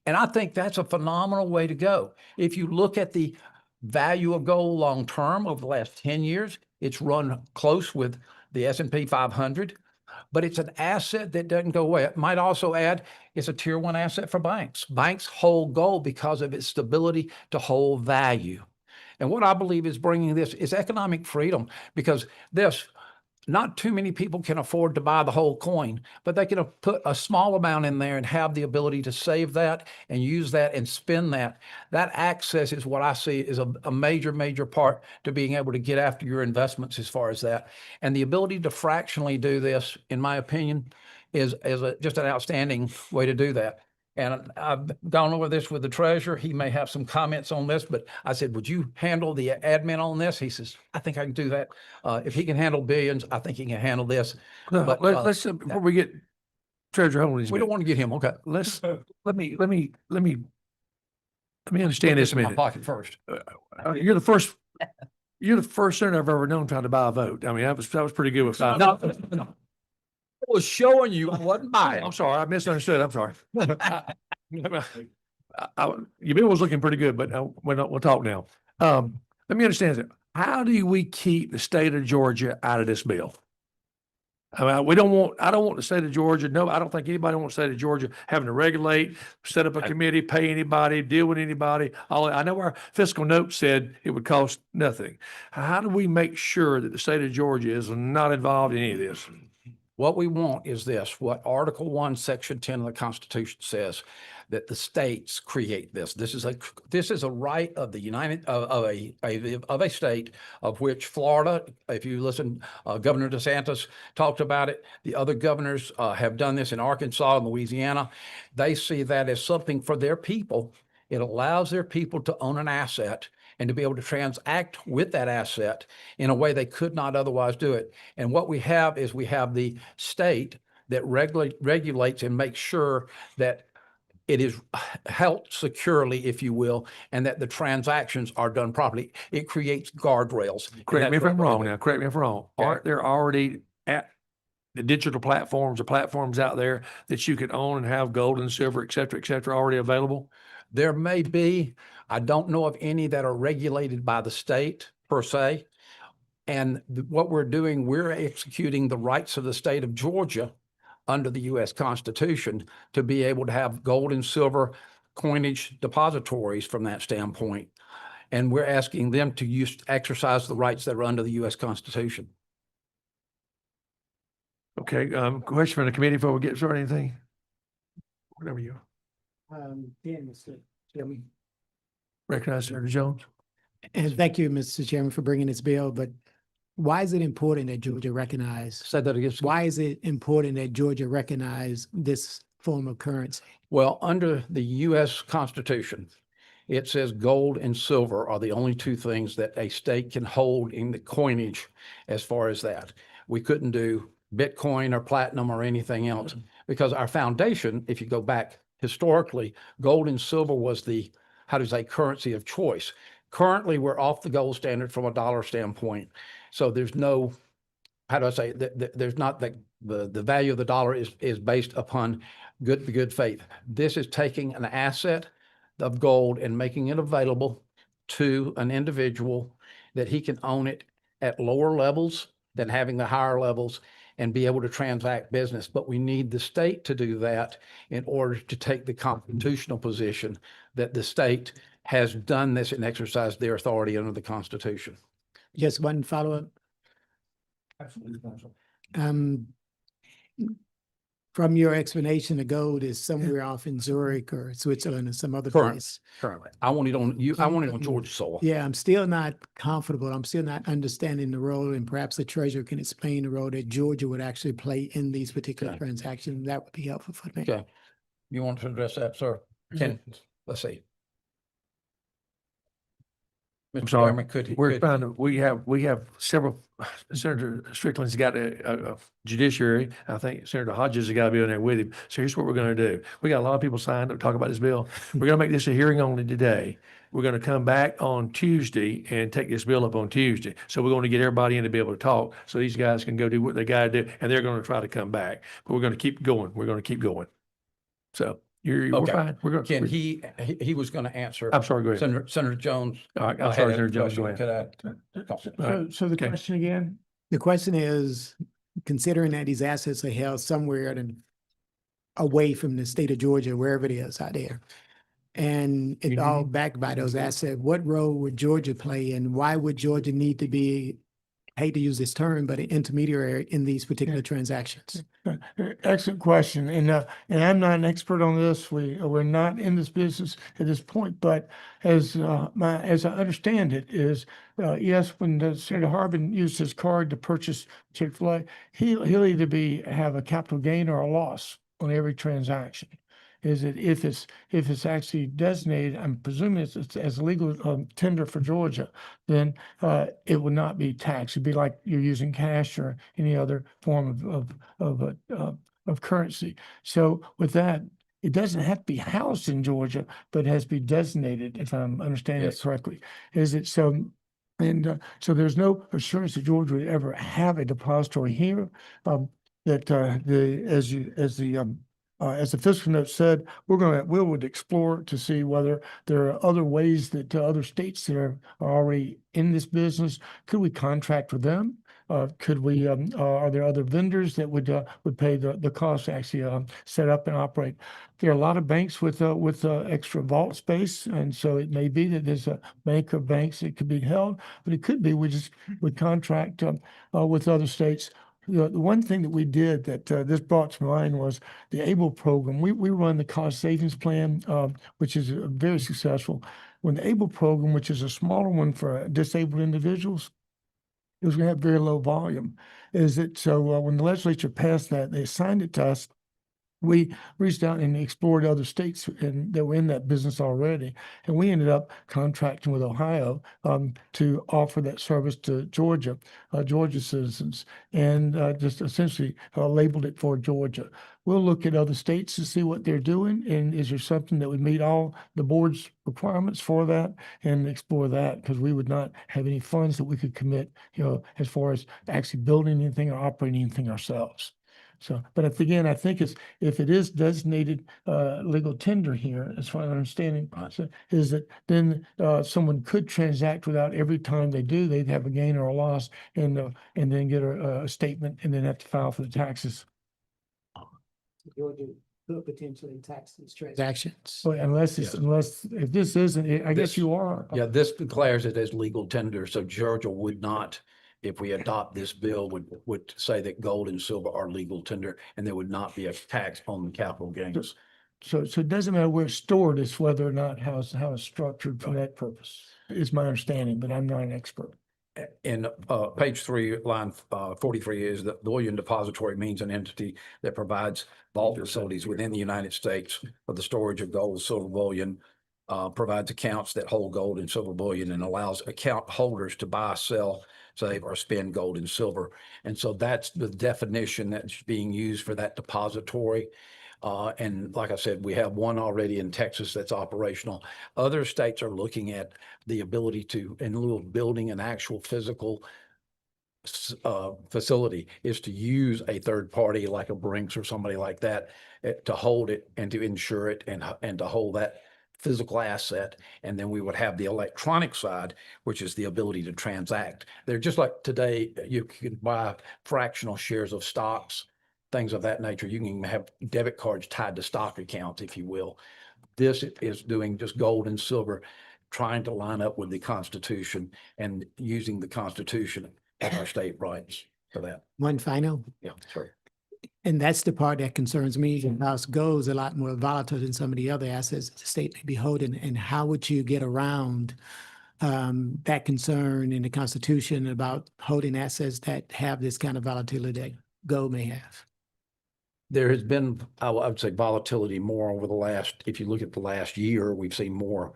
And I think that's a phenomenal way to go. If you look at the value of gold long term over the last 10 years, it's run close with the S&P 500, but it's an asset that doesn't go away. It might also add it's a tier 1 asset for banks. Banks hold gold because of its stability to hold value. And what I believe is bringing this is economic freedom, because not too many people can afford to buy the whole coin, but they can put a small amount in there and have the ability to save that and use that and spend that. That access is what I see is a major, major part to being able to get after your investments as far as that. And the ability to fractionally do this, in my opinion, is just an outstanding way to do that. And I've gone over this with the treasurer. He may have some comments on this, but I said, would you handle the admin on this? He says, I think I can do that. If he can handle billions, I think he can handle this. No, But, let's, before we get Treasurer Holmes, We don't want to get him. Okay. let me understand this a My minute. pocket first. You're the first senator I've ever known trying to buy a vote. I mean, that was pretty good with five. No. I was showing you I wasn't buying. I'm sorry, I misunderstood. I'm sorry. Your bill was looking pretty good, but we'll talk now. Let me understand this. How do we keep the state of Georgia out of this bill? I mean, I don't want the state of Georgia. No, I don't think anybody wants the state of Georgia having to regulate, set up a committee, pay anybody, deal with anybody. I know our fiscal note said it would cost nothing. How do we make sure that the state of Georgia is not involved in any of this? What we want is this, what Article 1, Section 10 of the Constitution says, that the states create this. This is a right of the of a state, of which Florida, if you listen, Governor DeSantis talked about it. The other governors have done this in Arkansas and Louisiana. They see that as something for their people. It allows their people to own an asset and to be able to transact with that asset in a way they could not otherwise do it. And what we have is we have the state that regulates and makes sure that it is held securely, if you will, and that the transactions are done properly. It creates guardrails. And Correct me that's if I'm what we're wrong doing. now. Correct me if I'm wrong. Okay. Aren't there already at the digital platforms or platforms out there that you can own and have gold and silver, et cetera, already available? There may be, I don't know of any that are regulated by the state per se. And what we're doing, we're executing the rights of the state of Georgia under the U.S. Constitution to be able to have gold and silver coinage depositories from that standpoint. And we're asking them to exercise the rights that are under the U.S. Constitution. Okay, question from the committee before we get started, anything? Whatever you Mr. Chairman. recognize, Senator Jones. And thank you, Mr. Chairman, for bringing this bill, but why is it important that Georgia recognize? Said that again. Why is it important that Georgia recognize this form of currency? Well, under the U.S. Constitution, it says gold and silver are the only two things that a state can hold in the coinage as far as that. We couldn't do Bitcoin or platinum or anything else because our foundation, if you go back historically, gold and silver was the, currency of choice. Currently, we're off the gold standard from a dollar standpoint. So there's no, there's not the value of the dollar is based upon the good faith. This is taking an asset of gold and making it available to an individual that he can own it at lower levels than having the higher levels and be able to transact business. But we need the state to do that in order to take the constitutional position that the state has done this and exercised their authority under the Constitution. Just one follow-up. From your explanation, the gold is somewhere off in Zurich or Switzerland or some other Correct. place. Currently, I want it on Georgia soil. Yeah, I'm still not comfortable. I'm still not understanding the role, and perhaps the treasurer can explain the role that Georgia would actually play in these particular Okay. transactions. That would be helpful for me. Okay. You want to address that, sir? Let's see. Mr. sorry. Chairman, We're trying to, we have several, Senator Strickland's got a judiciary. I think Senator Hodges has got to be in there with him. So here's what we're going to do. We got a lot of people signed up to talk about this bill. We're going to make this a hearing only today. We're going to come back on Tuesday and take this bill up on Tuesday. So we're going to get everybody in to be able to talk, so these guys can go do what they got to do, and they're going to try to come back. But we're going to keep going. We're going to keep going. So we're Okay. fine. We're going. Can he was going to answer. I'm sorry, go ahead. Senator Jones. All right, I'm had sorry, a Senator Jones, go question. ahead. Could I- All right. So the Okay. question again? The question is, considering that these assets are held somewhere away from the state of Georgia, wherever it is out there, and it's all backed by those assets, what role would Georgia play, and why would Georgia need to be, I hate to use this term, but an intermediary in these particular transactions? Excellent question. And I'm not an expert on this. We're not in this business at this point, but as I understand it is, yes, when Senator Harbin used his card to purchase Chick-fil-A, he'll either have a capital gain or a loss on every transaction. Is that if it's actually designated, I'm presuming it's as legal tender for Georgia, then it would not be taxed. It'd be like you're using cash or any other form of currency. So with that, it doesn't have to be housed in Georgia, but it has to be designated, if I'm understanding it Yes. correctly. Is it so? And so there's no assurance that Georgia would ever have a depository here. As the fiscal note said, we would explore to see whether there are other ways that other states that are already in this business. Could we contract with them? Could we, are there other vendors that would pay the cost to actually set up and operate? There are a lot of banks with extra vault space, and so it may be that there's a bank of banks that could be held, but it could be we contract with other states. The one thing that we did that this brought to mind was the ABLE program. We run the cost savings plan, which is very successful. When the ABLE program, which is a smaller one for disabled individuals, it was going to have very low volume. When the legislature passed that, they assigned it to us. We reached out and explored other states that were in that business already. And we ended up contracting with Ohio to offer that service to Georgia citizens, and just essentially labeled it for Georgia. We'll look at other states to see what they're doing, and is there something that would meet all the board's requirements for that, and explore that, because we would not have any funds that we could commit, as far as actually building anything or operating anything ourselves. So, but I think if it is designated legal tender here, as far as I'm understanding, so is that then someone could transact without every time they do, they'd have a gain or a loss, and then get a statement and then have to file for the taxes. Georgia could potentially tax these transactions. But unless if this isn't, I guess you are. Yeah, this declares it as legal tender, so Georgia would not, if we adopt this bill, would say that gold and silver are legal tender, and there would not be a tax on the capital gains. So it doesn't matter where it's stored, it's whether or not how it's structured for that purpose, is my understanding, but I'm not an expert. In page 3, line 43 is that bullion depository means an entity that provides vault facilities within the United States for the storage of gold, silver bullion, provides accounts that hold gold and silver bullion, and allows account holders to buy, sell, save, or spend gold and silver. And so that's the definition that's being used for that depository. And like I said, we have one already in Texas that's operational. Other states are looking at the ability to, in lieu of building an actual physical facility, is to use a third party like a Brinks or somebody like that to hold it and to insure it and to hold that physical asset. And then we would have the electronic side, which is the ability to transact. They're just like today, you can buy fractional shares of stocks, things of that nature. You can have debit cards tied to stock accounts, if you will. This is doing just gold and silver, trying to line up with the Constitution and using the Constitution as our state rights for that. One final, Yeah, sure. and that's the part that concerns me. Because gold is a lot more volatile than some of the other assets the state may be holding. And how would you get around that concern in the Constitution about holding assets that have this kind of volatility that gold may have? There has been, I would say, volatility more over the last, if you look at the last year, we've seen more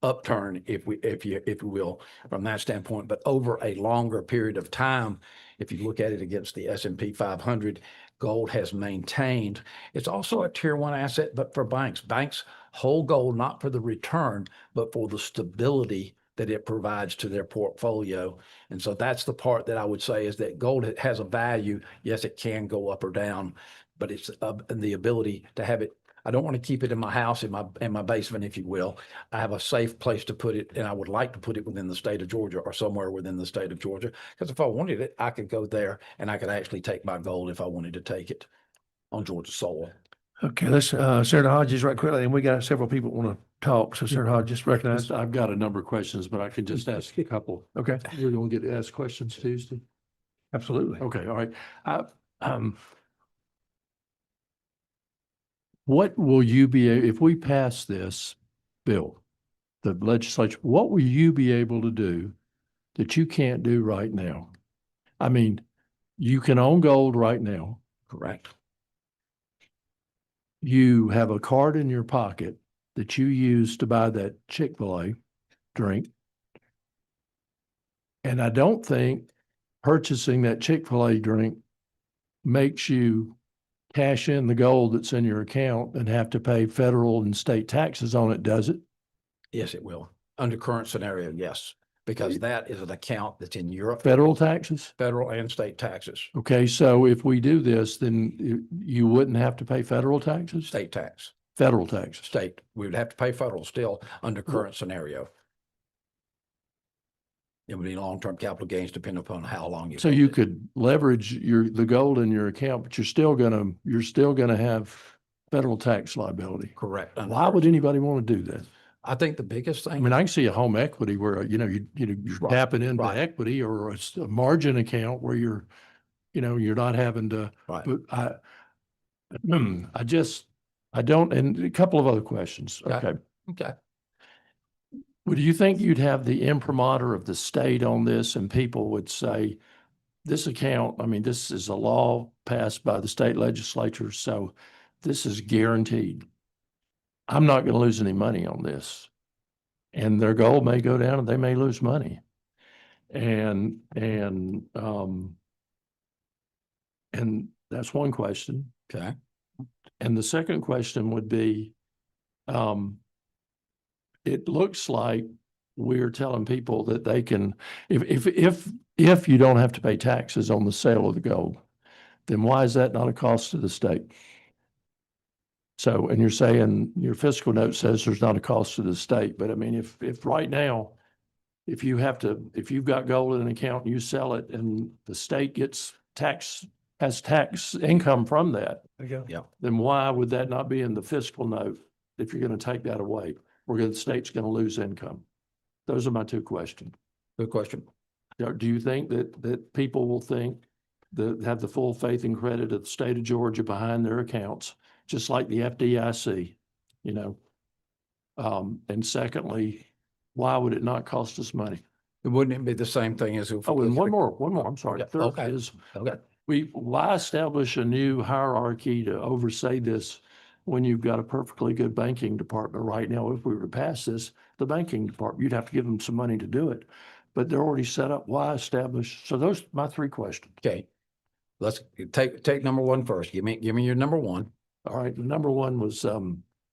upturn, if you will, from that standpoint. But over a longer period of time, if you look at it against the S&P 500, gold has maintained. It's also a tier one asset, but for banks. Banks hold gold not for the return, but for the stability that it provides to their portfolio. And so that's the part that I would say is that gold has a value. Yes, it can go up or down, but it's the ability to have it. I don't want to keep it in my house, in my basement, if you will. I have a safe place to put it, and I would like to put it within the state of Georgia or somewhere within the state of Georgia. Because if I wanted it, I could go there and I could actually take my gold if I wanted to take it on Georgia soil. Okay, let's, Senator Hodges, right quickly, and we got several people want to talk, so Senator Hodges, recognize. I've got a number of questions, but I can just ask a couple. Okay, We're going to get to ask questions Tuesday. absolutely. Okay, all right. What will you be, if we pass this bill, the legislature, what will you be able to do that you can't do right now? I mean, you can own gold right now. Correct. You have a card in your pocket that you use to buy that Chick-fil-A drink. And I don't think purchasing that Chick-fil-A drink makes you cash in the gold that's in your account and have to pay federal and state taxes on it, does it? Yes, it will. Under current scenario, yes, because that is an account that's in Europe, Federal taxes? federal and state taxes, Okay, so if we do this, then you wouldn't have to pay federal taxes? state tax, Federal taxes. state. We would have to pay federal still under current scenario. It would be long-term capital gains depending upon how long you. So hold you it. could leverage the gold in your account, but you're still gonna have federal tax liability. Correct. Why would anybody want to do that? I think the biggest I thing, mean, I can see a home equity where, you're Right, tapping into right. equity, or it's a margin account where you're not having to, right, but I don't, and a couple of other questions. Okay. Okay. okay. Would you think you'd have the imprimatur of the state on this, and people would say, this account, I mean, this is a law passed by the state legislature, so this is guaranteed. I'm not going to lose any money on this. And their gold may go down and they may lose money. And that's one question. Okay. And the second question would be, it looks like we're telling people that they can, if you don't have to pay taxes on the sale of the gold, then why is that not a cost to the state? So, and you're saying your fiscal note says there's not a cost to the state, but I mean, if right now, if you've got gold in an account and you sell it and the state gets has tax income from that, Yeah. then why would that not be in the fiscal note if you're going to take that away? The state's going to lose income. Those are my two questions. Good question. Do you think that people will have the full faith and credit of the state of Georgia behind their accounts, just like the FDIC, and secondly, why would it not cost us money? Wouldn't it be the same thing as if? Oh, and one more, I'm sorry. Yeah, Third okay. is, Okay. why establish a new hierarchy to oversee this when you've got a perfectly good banking department right now? If we were to pass this, the banking department, you'd have to give them some money to do it, but they're already set up. Why establish? So those are my three questions. Okay. Let's take number one first. Give me your number one. All right. Number one was,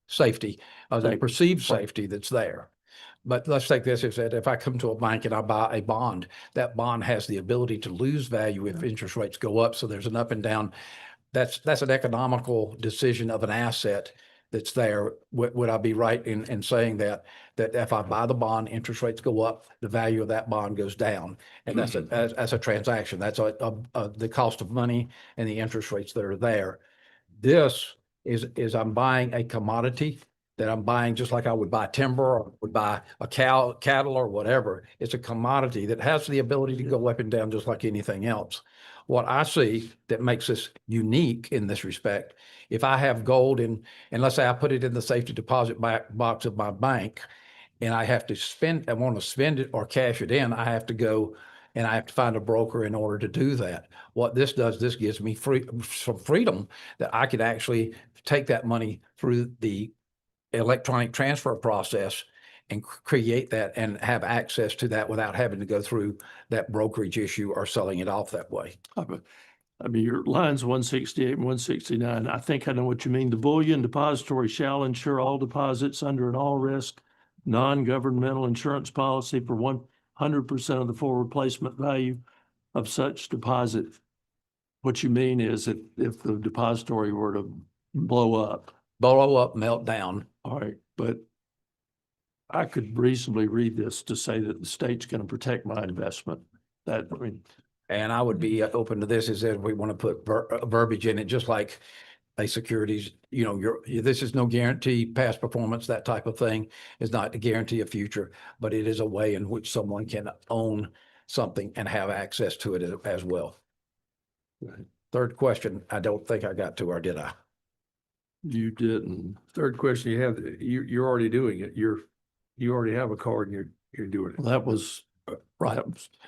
Safety, the Safety. perceived safety that's there. But let's take this, if I come to a bank and I buy a bond, that bond has the ability to lose value if interest rates go up. So there's an up and down. That's an economical decision of an asset that's there. Would I be right in saying that if I buy the bond, interest rates go up, the value of that bond goes down? And that's a transaction. That's the cost of money and the interest rates that are there. This is I'm buying a commodity that I'm buying just like I would buy timber or would buy a cattle or whatever. It's a commodity that has the ability to go up and down just like anything else. What I see that makes this unique in this respect, if I have gold and let's say I put it in the safety deposit box of my bank and I have to I want to spend it or cash it in, I have to go and I have to find a broker in order to do that. What this does, this gives me some freedom that I could actually take that money through the electronic transfer process and create that and have access to that without having to go through that brokerage issue or selling it off that way. I mean, your lines 168 and 169, I think I know what you mean. The bullion depository shall insure all deposits under an all-risk, non-governmental insurance policy for 100% of the full replacement value of such deposit. What you mean is if the depository were to blow up. Blow up, melt down. All right, but I could reasonably read this to say that the state's going to protect my investment. That, I mean, And I would be open to this is if we want to put verbiage in it, just like a securities, this is no guarantee past performance, that type of thing is not a guarantee of future, but it is a way in which someone can own something and have access to it as well. Right. Third question, I don't think I got to, or did I? you didn't. Third question you have, you're already doing it. You already have a card and you're doing it. That was, Right.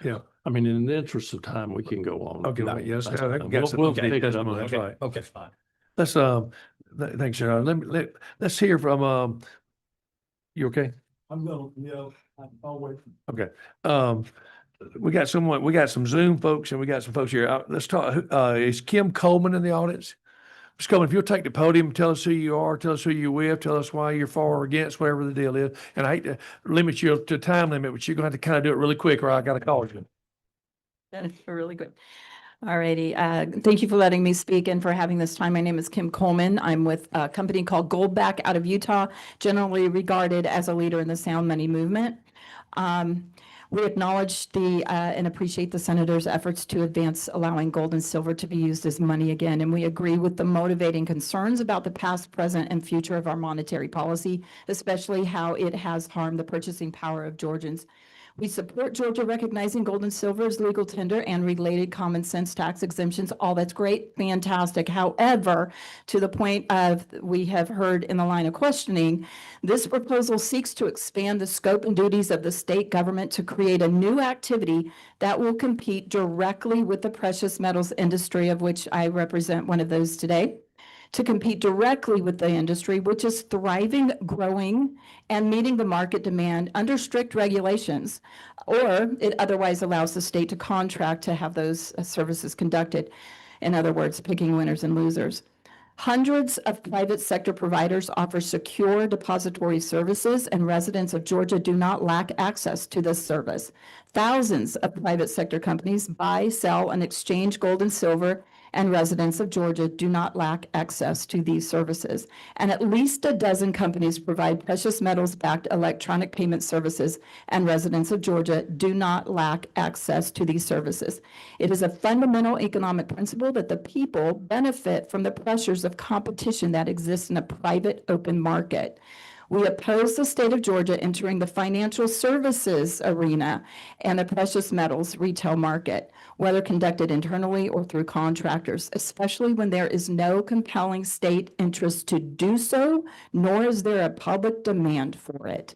Yeah. I mean, in the interest of time, we can go on. Okay, right, yes, That's I fine. got some- We'll okay, pick it that's up fine, next okay. time. Okay, fine. Let's, thanks, Sharon. Let's hear from, you okay? I'm going, I'll wait. Okay. We got some Zoom folks and we got some folks here. Let's talk, is Kim Coleman in the audience? Ms. Coleman, if you'll take the podium, tell us who you are, tell us who you're with, tell us why you're for or against, whatever the deal is. And I hate to limit you to time limit, but you're going to have to kind of do it really quick or I got to call you. That is really good. All righty. Thank you for letting me speak and for having this time. My name is Kim Coleman. I'm with a company called Goldback out of Utah, generally regarded as a leader in the sound money movement. We acknowledge and appreciate the senator's efforts to advance allowing gold and silver to be used as money again. And we agree with the motivating concerns about the past, present, and future of our monetary policy, especially how it has harmed the purchasing power of Georgians. We support Georgia recognizing gold and silver as legal tender and related common sense tax exemptions. All that's great, fantastic. However, to the point of we have heard in the line of questioning, this proposal seeks to expand the scope and duties of the state government to create a new activity that will compete directly with the precious metals industry, of which I represent one of those today. To compete directly with the industry, which is thriving, growing, and meeting the market demand under strict regulations, or it otherwise allows the state to contract to have those services conducted. In other words, picking winners and losers. Hundreds of private sector providers offer secure depository services, and residents of Georgia do not lack access to this service. Thousands of private sector companies buy, sell, and exchange gold and silver, and residents of Georgia do not lack access to these services. And at least a dozen companies provide precious metals-backed electronic payment services, and residents of Georgia do not lack access to these services. It is a fundamental economic principle that the people benefit from the pressures of competition that exists in a private open market. We oppose the state of Georgia entering the financial services arena and the precious metals retail market, whether conducted internally or through contractors, especially when there is no compelling state interest to do so, nor is there a public demand for it.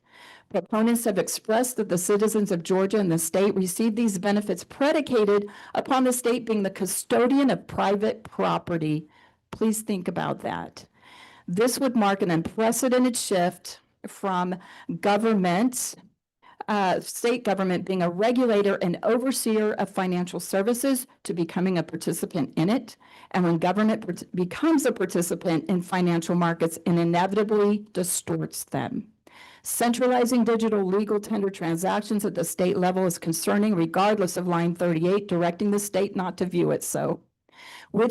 Proponents have expressed that the citizens of Georgia and the state receive these benefits predicated upon the state being the custodian of private property. Please think about that. This would mark an unprecedented shift from government, state government being a regulator and overseer of financial services to becoming a participant in it. And when government becomes a participant in financial markets, it inevitably distorts them. Centralizing digital legal tender transactions at the state level is concerning, regardless of line 38 directing the state not to view it so. While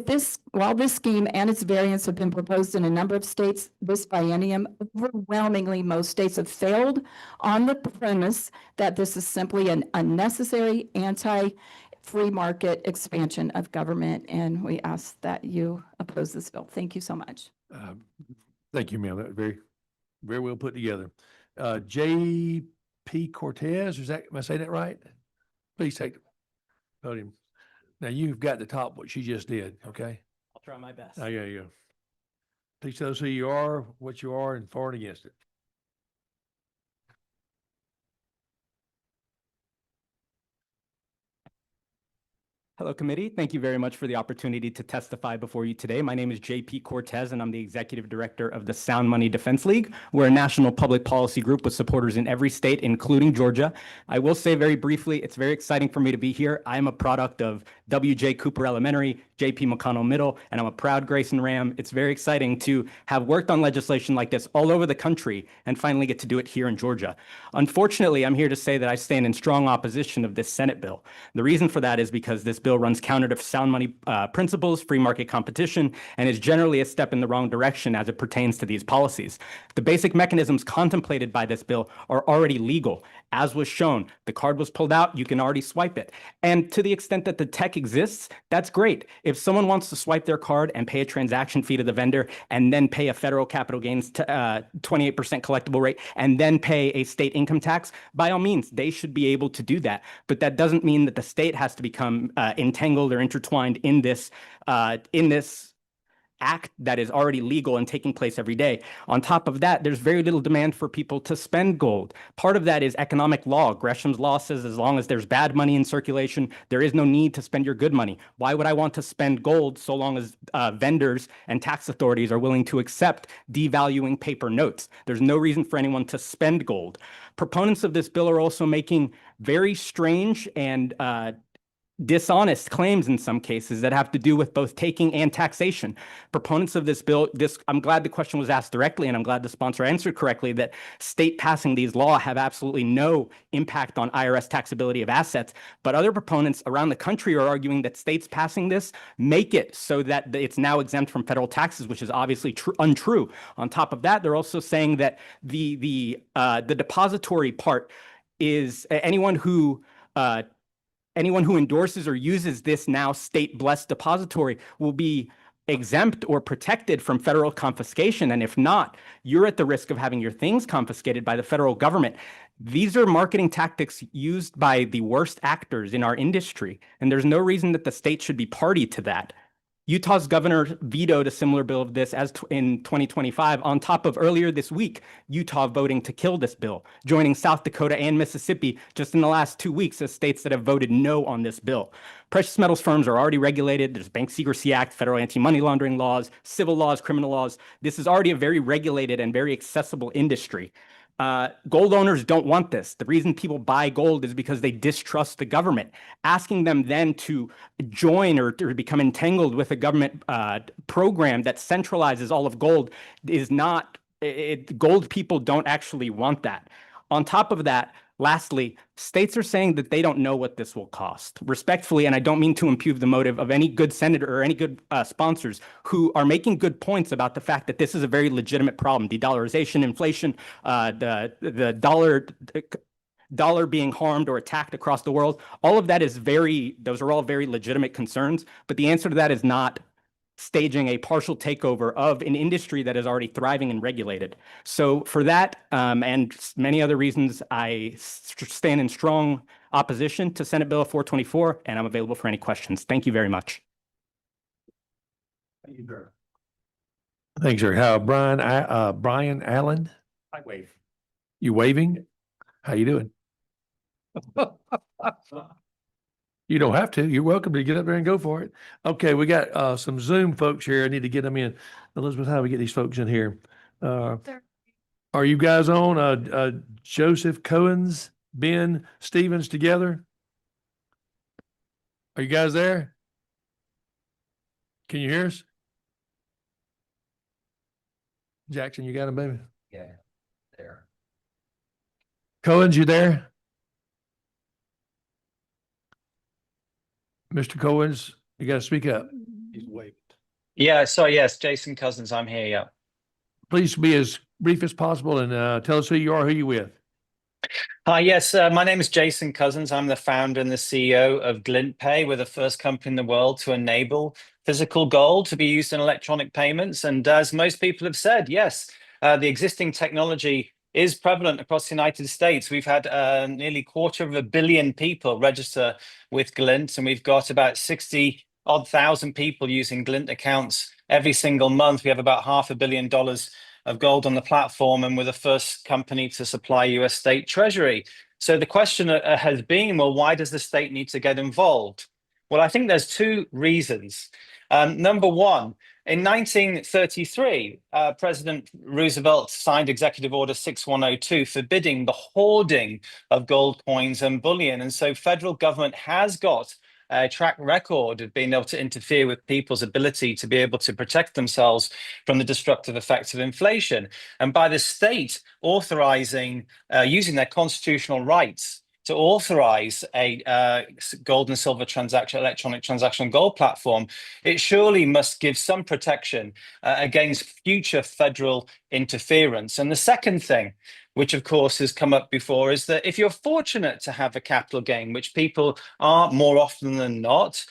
this scheme and its variants have been proposed in a number of states this biennium, overwhelmingly, most states have failed on the premise that this is simply an unnecessary anti-free market expansion of government, and we ask that you oppose this bill. Thank you so much. Thank you, ma'am. That was very, very well put together. J.P. Cortez, am I saying that right? Please take the podium. Now you've got to top what she just did, okay? I'll try my best. Oh, yeah, yeah. Please tell us who you are, what you are, and for and against it. Hello, committee. Thank you very much for the opportunity to testify before you today. My name is JP Cortez, and I'm the executive director of the Sound Money Defense League. We're a national public policy group with supporters in every state, including Georgia. I will say very briefly, it's very exciting for me to be here. I am a product of W.J. Cooper Elementary, J.P. McConnell Middle, and I'm a proud Grayson Ram. It's very exciting to have worked on legislation like this all over the country and finally get to do it here in Georgia. Unfortunately, I'm here to say that I stand in strong opposition of this Senate bill. The reason for that is because this bill runs counter to sound money principles, free market competition, and is generally a step in the wrong direction as it pertains to these policies. The basic mechanisms contemplated by this bill are already legal. As was shown, the card was pulled out, you can already swipe it. And to the extent that the tech exists, that's great. If someone wants to swipe their card and pay a transaction fee to the vendor and then pay a federal capital gains 28% collectible rate and then pay a state income tax, by all means, they should be able to do that. But that doesn't mean that the state has to become entangled or intertwined in this act that is already legal and taking place every day. On top of that, there's very little demand for people to spend gold. Part of that is economic law. Gresham's law says as long as there's bad money in circulation, there is no need to spend your good money. Why would I want to spend gold so long as vendors and tax authorities are willing to accept devaluing paper notes? There's no reason for anyone to spend gold. Proponents of this bill are also making very strange and dishonest claims in some cases that have to do with both taking and taxation. Proponents of this bill, I'm glad the question was asked directly, and I'm glad the sponsor answered correctly, that state passing these laws have absolutely no impact on IRS taxability of assets. But other proponents around the country are arguing that states passing this make it so that it's now exempt from federal taxes, which is obviously untrue. On top of that, they're also saying that the depository part is anyone who endorses or uses this now state-blessed depository will be exempt or protected from federal confiscation. And if not, you're at the risk of having your things confiscated by the federal government. These are marketing tactics used by the worst actors in our industry, and there's no reason that the state should be party to that. Utah's governor vetoed a similar bill of this in 2025, on top of earlier this week, Utah voting to kill this bill, joining South Dakota and Mississippi just in the last 2 weeks as states that have voted no on this bill. Precious metals firms are already regulated. There's Bank Secrecy Act, federal anti-money laundering laws, civil laws, criminal laws. This is already a very regulated and very accessible industry. Gold owners don't want this. The reason people buy gold is because they distrust the government. Asking them then to join or to become entangled with a government program that centralizes all of gold is not, gold people don't actually want that. On top of that, lastly, states are saying that they don't know what this will cost. Respectfully, and I don't mean to impugn the motive of any good senator or any good sponsors who are making good points about the fact that this is a very legitimate problem. De-dollarization, inflation, the dollar being harmed or attacked across the world. All of that is those are all very legitimate concerns. But the answer to that is not staging a partial takeover of an industry that is already thriving and regulated. So for that and many other reasons, I stand in strong opposition to Senate Bill 424, and I'm available for any questions. Thank you very much. Thank you, sir. Thanks, sir. How, Brian Allen? I wave. You waving? How you doing? You don't have to. You're welcome to get up there and go for it. Okay, we got some Zoom folks here. I need to get them in. Elizabeth, how do we get these folks in here? Are you guys on Joseph Cohen's, Ben Stevens together? Are you guys there? Can you hear us? Jackson, you got him, baby? Yeah, there. Cohen's, you there? Mr. Cohen's, you got to speak up. He's waving. Yeah, sorry, yes, Jason Cousins, I'm here, yeah. Please be as brief as possible and tell us who you are, who you with. Hi, yes, my name is Jason Cousins. I'm the founder and the CEO of GlintPay. We're the first company in the world to enable physical gold to be used in electronic payments. And as most people have said, yes, the existing technology is prevalent across the United States. We've had nearly 250 million people register with Glint, and we've got about 60-odd thousand people using Glint accounts every single month. We have about $500 million of gold on the platform, and we're the first company to supply US state treasury. So the question has been, well, why does the state need to get involved? Well, I think there's two reasons. Number one, in 1933, President Roosevelt signed Executive Order 6102 forbidding the hoarding of gold coins and bullion. And so federal government has got a track record of being able to interfere with people's ability to be able to protect themselves from the destructive effects of inflation. And by the state authorizing, using their constitutional rights to authorize a gold and silver transaction, electronic transaction gold platform, it surely must give some protection against future federal interference. And the second thing, which of course has come up before, is that if you're fortunate to have a capital gain, which people are more often than not,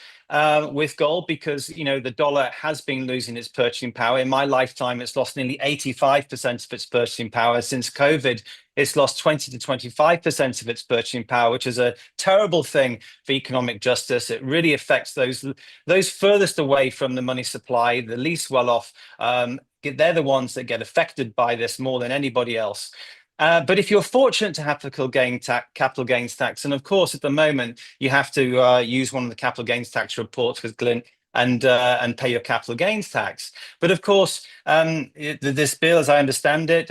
with gold, because the dollar has been losing its purchasing power. In my lifetime, it's lost nearly 85% of its purchasing power. Since COVID, it's lost 20 to 25% of its purchasing power, which is a terrible thing for economic justice. It really affects those furthest away from the money supply, the least well off. They're the ones that get affected by this more than anybody else. But if you're fortunate to have capital gains tax, and of course at the moment you have to use one of the capital gains tax reports with Glint and pay your capital gains tax. But of course, this bill, as I understand it,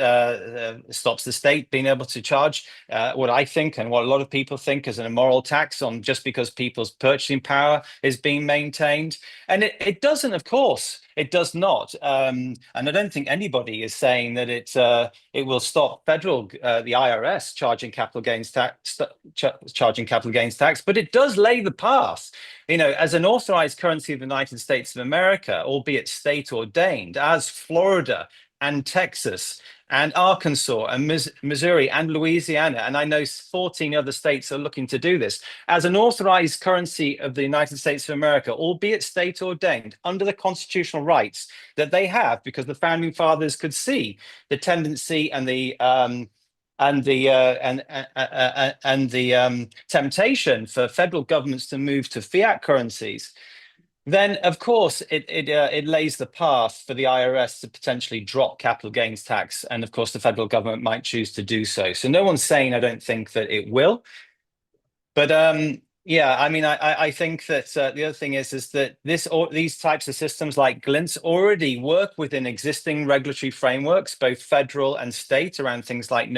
stops the state being able to charge what I think and what a lot of people think is an immoral tax on just because people's purchasing power is being maintained. And it doesn't, of course. It does not, and I don't think anybody is saying that it will stop federal, the IRS charging capital gains tax, but it does lay the path. As an authorized currency of the United States of America, albeit state ordained, as Florida and Texas and Arkansas and Missouri and Louisiana, and I know 14 other states are looking to do this, as an authorized currency of the United States of America, albeit state ordained, under the constitutional rights that they have, because the founding fathers could see the tendency and the temptation for federal governments to move to fiat currencies. Then, of course, it lays the path for the IRS to potentially drop capital gains tax. And of course, the federal government might choose to do so. So no one's saying, I don't think, that it will. But yeah, I mean, I think that the other thing is that these types of systems like Glint's already work within existing regulatory frameworks, both federal and state, around things like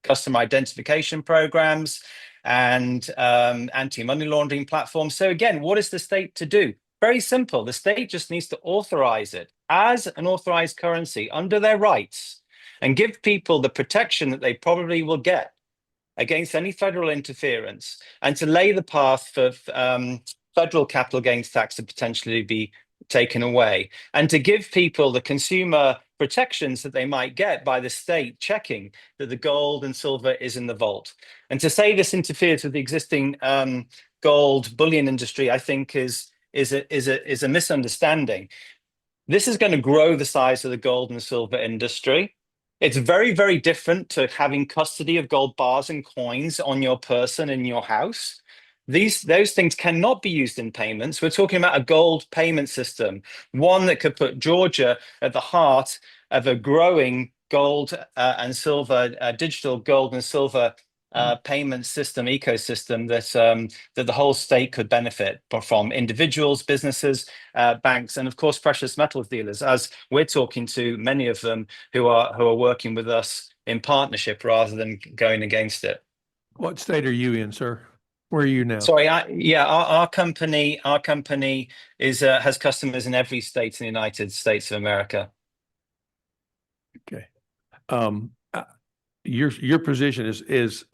customer identification programs and anti-money laundering platforms. So again, what is the state to do? Very simple. The state just needs to authorize it as an authorized currency under their rights and give people the protection that they probably will get against any federal interference, and to lay the path for federal capital gains tax to potentially be taken away, and to give people the consumer protections that they might get by the state checking that the gold and silver is in the vault. And to say this interferes with the existing gold bullion industry, I think is a misunderstanding. This is going to grow the size of the gold and silver industry. It's very, very different to having custody of gold bars and coins on your person in your house. Those things cannot be used in payments. We're talking about a gold payment system, one that could put Georgia at the heart of a growing gold and silver, digital gold and silver payment system ecosystem that the whole state could benefit from: individuals, businesses, banks, and of course precious metals dealers, as we're talking to many of them who are working with us in partnership rather than going against it. What state are you in, sir? Where are you now? Sorry, our company is has customers in every state in the United States of America. Okay. Your position is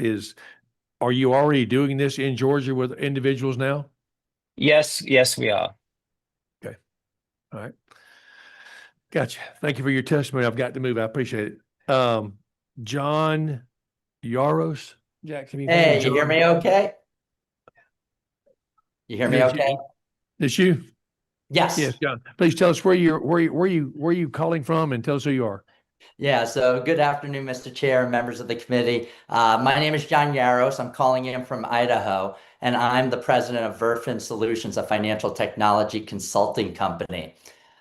are you already doing this in Georgia with individuals now? Yes, we are. Okay. All right. Gotcha. Thank you for your testimony. I've got to move. I appreciate it. John Yaros. Jack, can you? Hey, you hear me okay? You hear me Did okay? It's you? Yes. Yes, John. Please tell us where you calling from and tell us who you are. Yeah, so good afternoon, Mr. Chair and members of the committee. My name is John Yaros. I'm calling in from Idaho, and I'm the president of Verfin Solutions, a financial technology consulting company.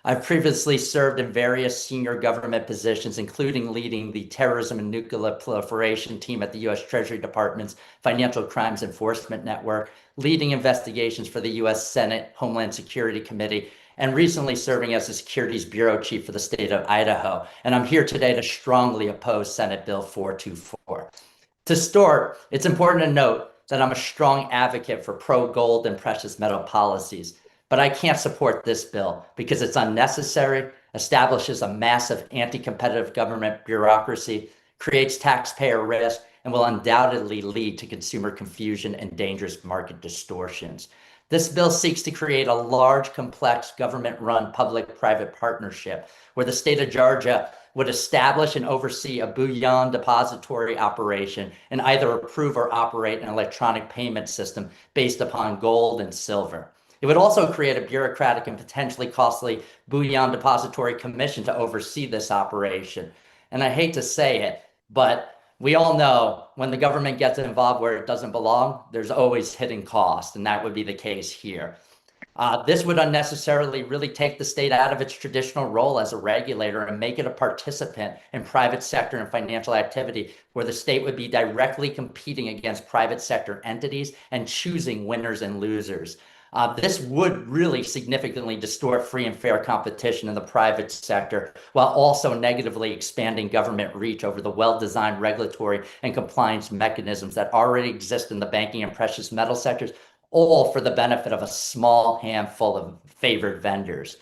I've previously served in various senior government positions, including leading the terrorism and nuclear proliferation team at the U.S. Treasury Department's Financial Crimes Enforcement Network, leading investigations for the U.S. Senate Homeland Security Committee, and recently serving as the Securities Bureau Chief for the state of Idaho. And I'm here today to strongly oppose Senate Bill 424. To start, it's important to note that I'm a strong advocate for pro-gold and precious metal policies, but I can't support this bill because it's unnecessary, establishes a massive anti-competitive government bureaucracy, creates taxpayer risk, and will undoubtedly lead to consumer confusion and dangerous market distortions. This bill seeks to create a large, complex, government-run public-private partnership where the state of Georgia would establish and oversee a bullion depository operation and either approve or operate an electronic payment system based upon gold and silver. It would also create a bureaucratic and potentially costly bullion depository commission to oversee this operation. And I hate to say it, but we all know when the government gets involved where it doesn't belong, there's always hidden cost, and that would be the case here. This would unnecessarily really take the state out of its traditional role as a regulator and make it a participant in private sector and financial activity where the state would be directly competing against private sector entities and choosing winners and losers. This would really significantly distort free and fair competition in the private sector, while also negatively expanding government reach over the well-designed regulatory and compliance mechanisms that already exist in the banking and precious metal sectors, all for the benefit of a small handful of favored vendors.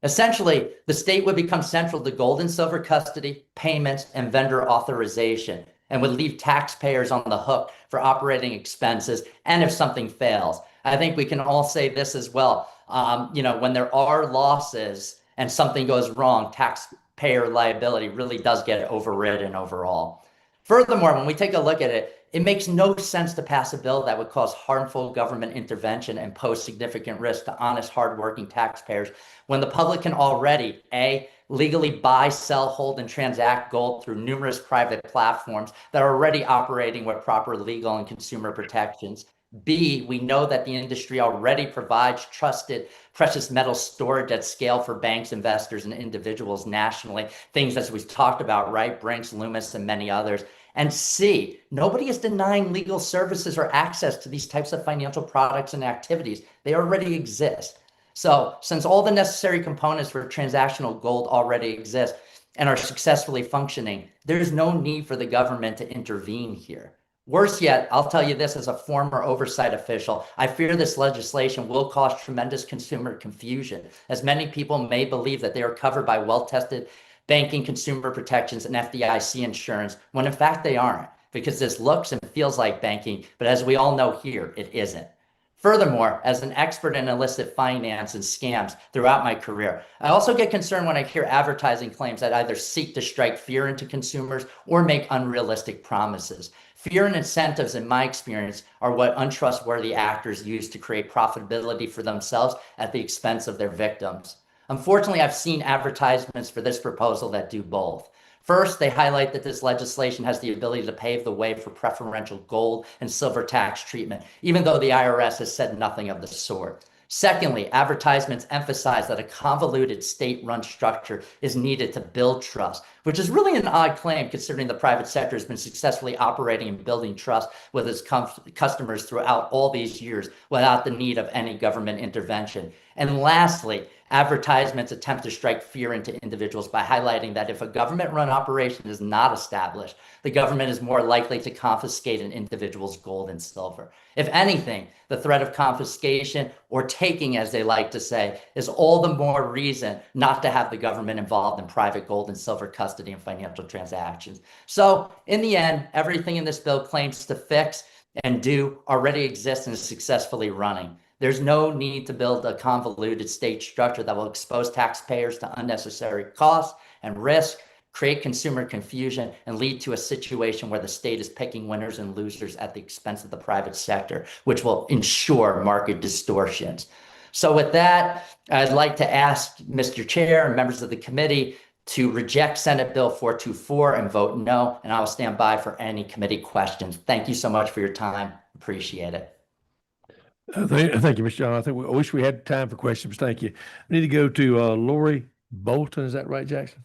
Essentially, the state would become central to gold and silver custody, payments, and vendor authorization, and would leave taxpayers on the hook for operating expenses and if something fails. I think we can all say this as well. When there are losses and something goes wrong, taxpayer liability really does get overridden overall. Furthermore, when we take a look at it, it makes no sense to pass a bill that would cause harmful government intervention and pose significant risk to honest, hardworking taxpayers when the public can already, A, legally buy, sell, hold, and transact gold through numerous private platforms that are already operating with proper legal and consumer protections. B, we know that the industry already provides trusted precious metal storage at scale for banks, investors, and individuals nationally. Things as we've talked about, right? Brinks, Loomis, and many others. And C, nobody is denying legal services or access to these types of financial products and activities. They already exist. So since all the necessary components for transactional gold already exist and are successfully functioning, there's no need for the government to intervene here. Worse yet, I'll tell you this as a former oversight official, I fear this legislation will cause tremendous consumer confusion, as many people may believe that they are covered by well-tested banking consumer protections and FDIC insurance, when in fact they aren't, because this looks and feels like banking, but as we all know here, it isn't. Furthermore, as an expert in illicit finance and scams throughout my career, I also get concerned when I hear advertising claims that either seek to strike fear into consumers or make unrealistic promises. Fear and incentives, in my experience, are what untrustworthy actors use to create profitability for themselves at the expense of their victims. Unfortunately, I've seen advertisements for this proposal that do both. First, they highlight that this legislation has the ability to pave the way for preferential gold and silver tax treatment, even though the IRS has said nothing of the sort. Secondly, advertisements emphasize that a convoluted state-run structure is needed to build trust, which is really an odd claim considering the private sector has been successfully operating and building trust with its customers throughout all these years without the need of any government intervention. And lastly, advertisements attempt to strike fear into individuals by highlighting that if a government-run operation is not established, the government is more likely to confiscate an individual's gold and silver. If anything, the threat of confiscation, or taking as they like to say, is all the more reason not to have the government involved in private gold and silver custody and financial transactions. So in the end, everything in this bill claims to fix and do already exists and is successfully running. There's no need to build a convoluted state structure that will expose taxpayers to unnecessary costs and risk, create consumer confusion, and lead to a situation where the state is picking winners and losers at the expense of the private sector, which will ensure market distortions. So with that, I'd like to ask Mr. Chair and members of the committee to reject Senate Bill 424 and vote no, and I will stand by for any committee questions. Thank you so much for your time. Appreciate it. Thank you, Mr. John. I wish we had time for questions. Thank you. I need to go to Lori Bolton. Is that right, Jackson?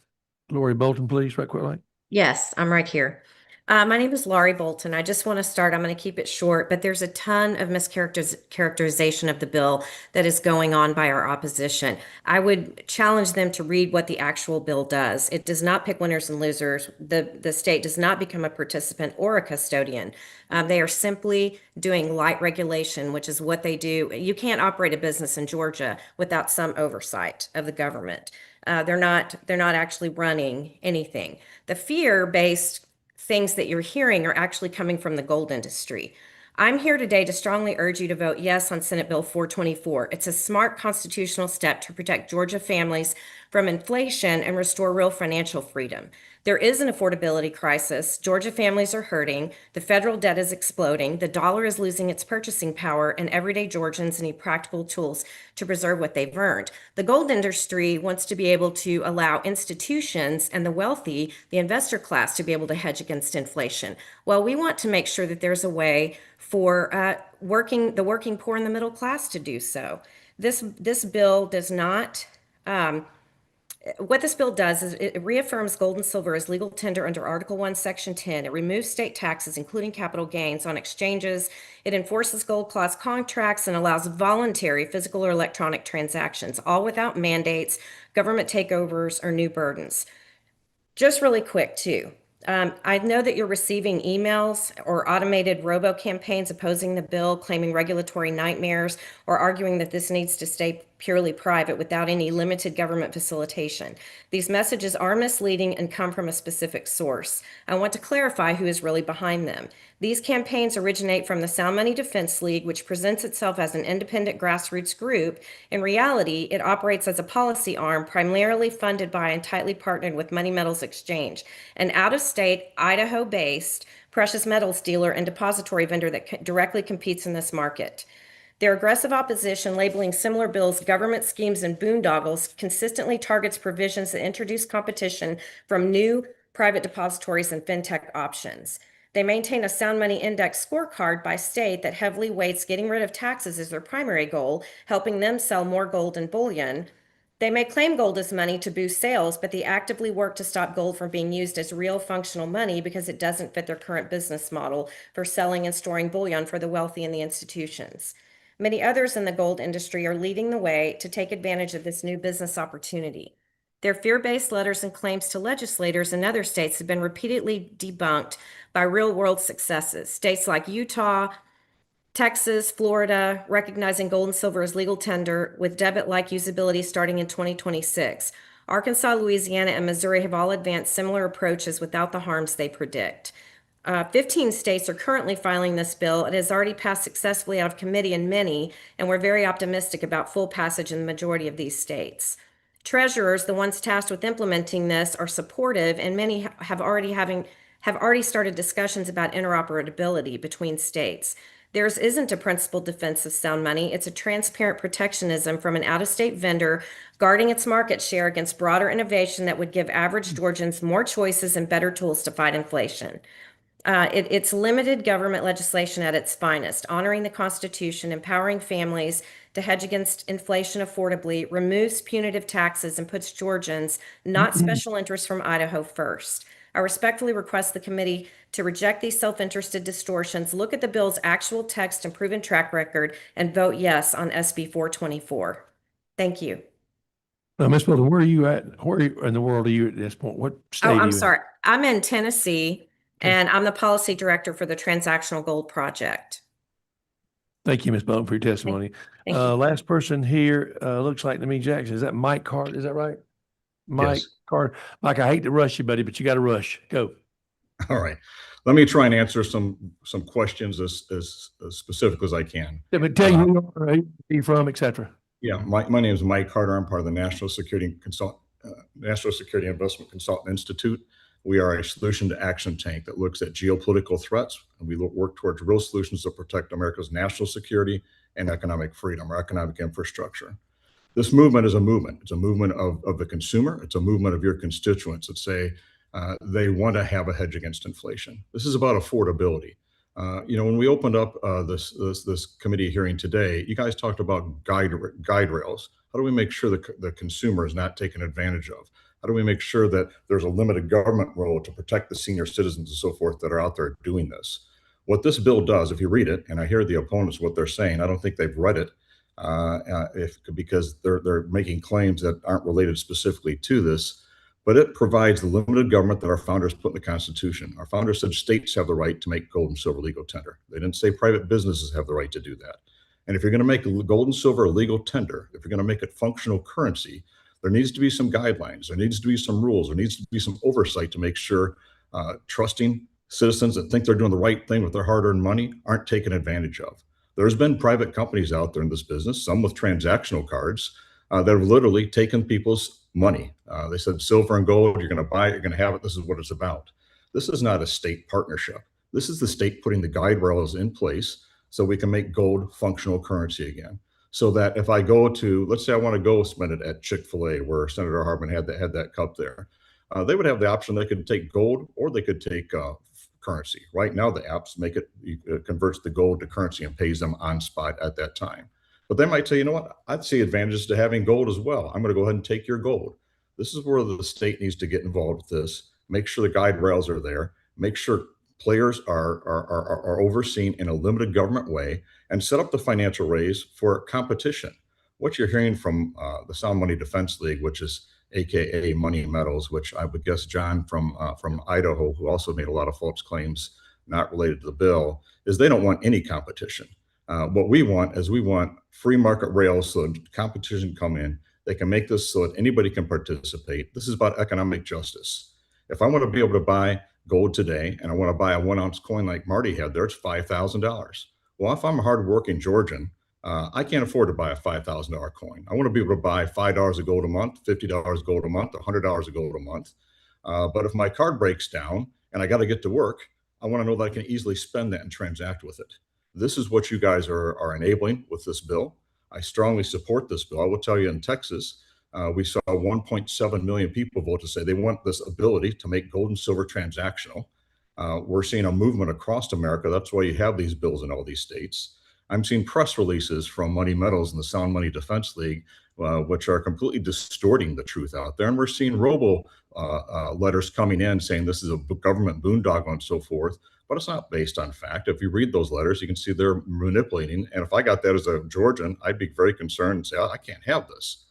Lori Bolton, please, right quick. Yes, I'm right here. My name is Laurie Bolton. I just want to start. I'm going to keep it short, but there's a ton of mischaracterization of the bill that is going on by our opposition. I would challenge them to read what the actual bill does. It does not pick winners and losers. The state does not become a participant or a custodian. They are simply doing light regulation, which is what they do. You can't operate a business in Georgia without some oversight of the government. They're not actually running anything. The fear-based things that you're hearing are actually coming from the gold industry. I'm here today to strongly urge you to vote yes on Senate Bill 424. It's a smart constitutional step to protect Georgia families from inflation and restore real financial freedom. There is an affordability crisis. Georgia families are hurting. The federal debt is exploding. The dollar is losing its purchasing power, and everyday Georgians need practical tools to preserve what they've earned. The gold industry wants to be able to allow institutions and the wealthy, the investor class, to be able to hedge against inflation. Well, we want to make sure that there's a way for the working poor and the middle class to do so. This bill does not. What this bill does is it reaffirms gold and silver as legal tender under Article 1, Section 10. It removes state taxes, including capital gains on exchanges. It enforces gold class contracts and allows voluntary physical or electronic transactions, all without mandates, government takeovers, or new burdens. Just really quick, too. I know that you're receiving emails or automated robo campaigns opposing the bill, claiming regulatory nightmares, or arguing that this needs to stay purely private without any limited government facilitation. These messages are misleading and come from a specific source. I want to clarify who is really behind them. These campaigns originate from the Sound Money Defense League, which presents itself as an independent grassroots group. In reality, it operates as a policy arm primarily funded by and tightly partnered with Money Metals Exchange, an out-of-state, Idaho-based precious metals dealer and depository vendor that directly competes in this market. Their aggressive opposition, labeling similar bills government schemes and boondoggles, consistently targets provisions that introduce competition from new private depositories and fintech options. They maintain a Sound Money Index scorecard by state that heavily weights getting rid of taxes as their primary goal, helping them sell more gold and bullion. They may claim gold as money to boost sales, but they actively work to stop gold from being used as real functional money because it doesn't fit their current business model for selling and storing bullion for the wealthy and the institutions. Many others in the gold industry are leading the way to take advantage of this new business opportunity. Their fear-based letters and claims to legislators in other states have been repeatedly debunked by real-world successes. States like Utah, Texas, Florida, recognizing gold and silver as legal tender with debit-like usability starting in 2026. Arkansas, Louisiana, and Missouri have all advanced similar approaches without the harms they predict. 15 states are currently filing this bill. It has already passed successfully out of committee in many, and we're very optimistic about full passage in the majority of these states. Treasurers, the ones tasked with implementing this, are supportive, and many have already started discussions about interoperability between states. Theirs isn't a principled defense of sound money. It's a transparent protectionism from an out-of-state vendor guarding its market share against broader innovation that would give average Georgians more choices and better tools to fight inflation. It's limited government legislation at its finest, honoring the Constitution, empowering families to hedge against inflation affordably, removes punitive taxes, and puts Georgians, not special interests from Idaho, first. I respectfully request the committee to reject these self-interested distortions, look at the bill's actual text and proven track record, and vote yes on SB 424. Thank you. Ms. Bolton, where are you at? Where in the world are you at this point? What state are you I'm in? sorry. I'm in Tennessee, and I'm the policy director for the Transactional Gold Project. Thank you, Ms. Bolton, for your testimony. Thank you. Last person here, looks like to me, Jackson. Is that Mike Card? Is that right? Mike Yes. Card. Mike, I hate to rush you, buddy, but you got to rush. Go. All right. Let me try and answer some questions as specific as I can. Let me tell you who you're from, et cetera. Yeah, my name is Mike Carter. I'm part of the National Security Investment Consultant Institute. We are a solution to action tank that looks at geopolitical threats, and we work towards real solutions that protect America's national security and economic freedom, or economic infrastructure. This movement is a movement. It's a movement of the consumer. It's a movement of your constituents that say they want to have a hedge against inflation. This is about affordability. When we opened up this committee hearing today, you guys talked about guide rails. How do we make sure the consumer is not taken advantage of? How do we make sure that there's a limited government role to protect the senior citizens and so forth that are out there doing this? What this bill does, if you read it, and I hear the opponents what they're saying, I don't think they've read it because they're making claims that aren't related specifically to this. But it provides the limited government that our founders put in the Constitution. Our founders said states have the right to make gold and silver legal tender. They didn't say private businesses have the right to do that. And if you're going to make gold and silver a legal tender, if you're going to make it functional currency, there needs to be some guidelines. There needs to be some rules. There needs to be some oversight to make sure trusting citizens that think they're doing the right thing with their hard-earned money aren't taken advantage of. There's been private companies out there in this business, some with transactional cards, that have literally taken people's money. They said, silver and gold, you're going to buy it, you're going to have it. This is what it's about. This is not a state partnership. This is the state putting the guide rails in place so we can make gold functional currency again. So that if I go to, let's say I want to go spend it at Chick-fil-A, where Senator Hartman had that cup there, they would have the option. They could take gold or they could take currency. Right now, the apps converts the gold to currency and pays them on spot at that time. But they might say, you know what, I'd see advantages to having gold as well. I'm going to go ahead and take your gold. This is where the state needs to get involved with this. Make sure the guide rails are there. Make sure players are overseen in a limited government way, and set up the financial raise for competition. What you're hearing from the Sound Money Defense League, which is AKA Money Metals, which I would guess John from Idaho, who also made a lot of false claims not related to the bill, is they don't want any competition. What we want is we want free market rails so that competition come in. They can make this so that anybody can participate. This is about economic justice. If I want to be able to buy gold today and I want to buy a 1 ounce coin like Marty had there, it's $5,000. Well, if I'm a hardworking Georgian, I can't afford to buy a $5,000 coin. I want to be able to buy $5 of gold a month, $50 of gold a month, $100 of gold a month. But if my card breaks down and I got to get to work, I want to know that I can easily spend that and transact with it. This is what you guys are enabling with this bill. I strongly support this bill. I will tell you, in Texas, we saw 1.7 million people vote to say they want this ability to make gold and silver transactional. We're seeing a movement across America. That's why you have these bills in all these states. I'm seeing press releases from Money Metals and the Sound Money Defense League, which are completely distorting the truth out there. And we're seeing robo letters coming in saying this is a government boondoggle and so forth. But it's not based on fact. If you read those letters, you can see they're manipulating. And if I got that as a Georgian, I'd be very concerned and say, oh, I can't have this.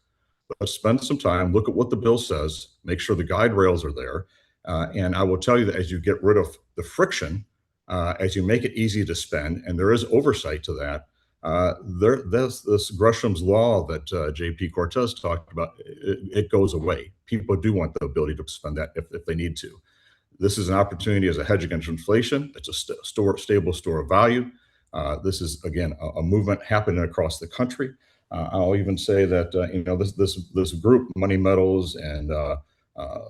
But spend some time, look at what the bill says, make sure the guide rails are there. And I will tell you that as you get rid of the friction, as you make it easy to spend, and there is oversight to that, this Gresham's law that JP Cortez talked about, it goes away. People do want the ability to spend that if they need to. This is an opportunity as a hedge against inflation. It's a stable store of value. This is, again, a movement happening across the country. I'll even say that this group, Money Metals and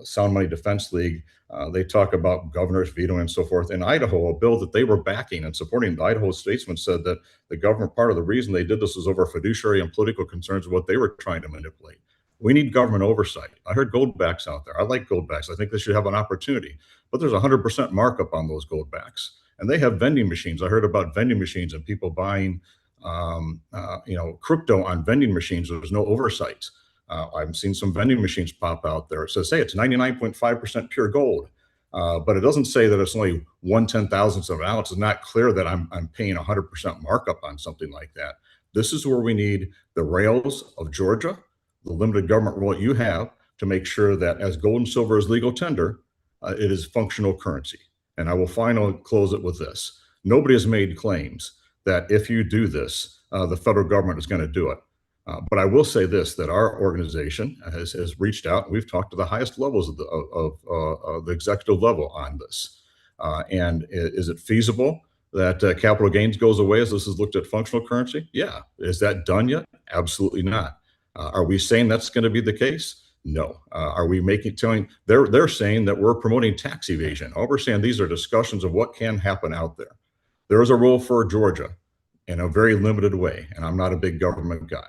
Sound Money Defense League, they talk about governor's veto and so forth. In Idaho, a bill that they were backing and supporting, the Idaho statesman said that the government, part of the reason they did this was over fiduciary and political concerns of what they were trying to manipulate. We need government oversight. I heard goldbacks out there. I like goldbacks. I think they should have an opportunity, but there's 100% markup on those goldbacks. And they have vending machines. I heard about vending machines and people buying, crypto on vending machines. There's no oversight. I've seen some vending machines pop out there. It says, hey, it's 99.5% pure gold. But it doesn't say that it's only 1/10,000th of an ounce. It's not clear that I'm paying 100% markup on something like that. This is where we need the rails of Georgia, the limited government role you have to make sure that as gold and silver is legal tender, it is functional currency. And I will finally close it with this. Nobody has made claims that if you do this, the federal government is going to do it. But I will say this, that our organization has reached out. And we've talked to the highest levels of the executive level on this. Is it feasible that capital gains goes away as this is looked at functional currency? Yeah. Is that done yet? Absolutely not. Are we saying that's going to be the case? No. Are we they're saying that we're promoting tax evasion. All we're saying, these are discussions of what can happen out there. There is a role for Georgia in a very limited way, and I'm not a big government guy.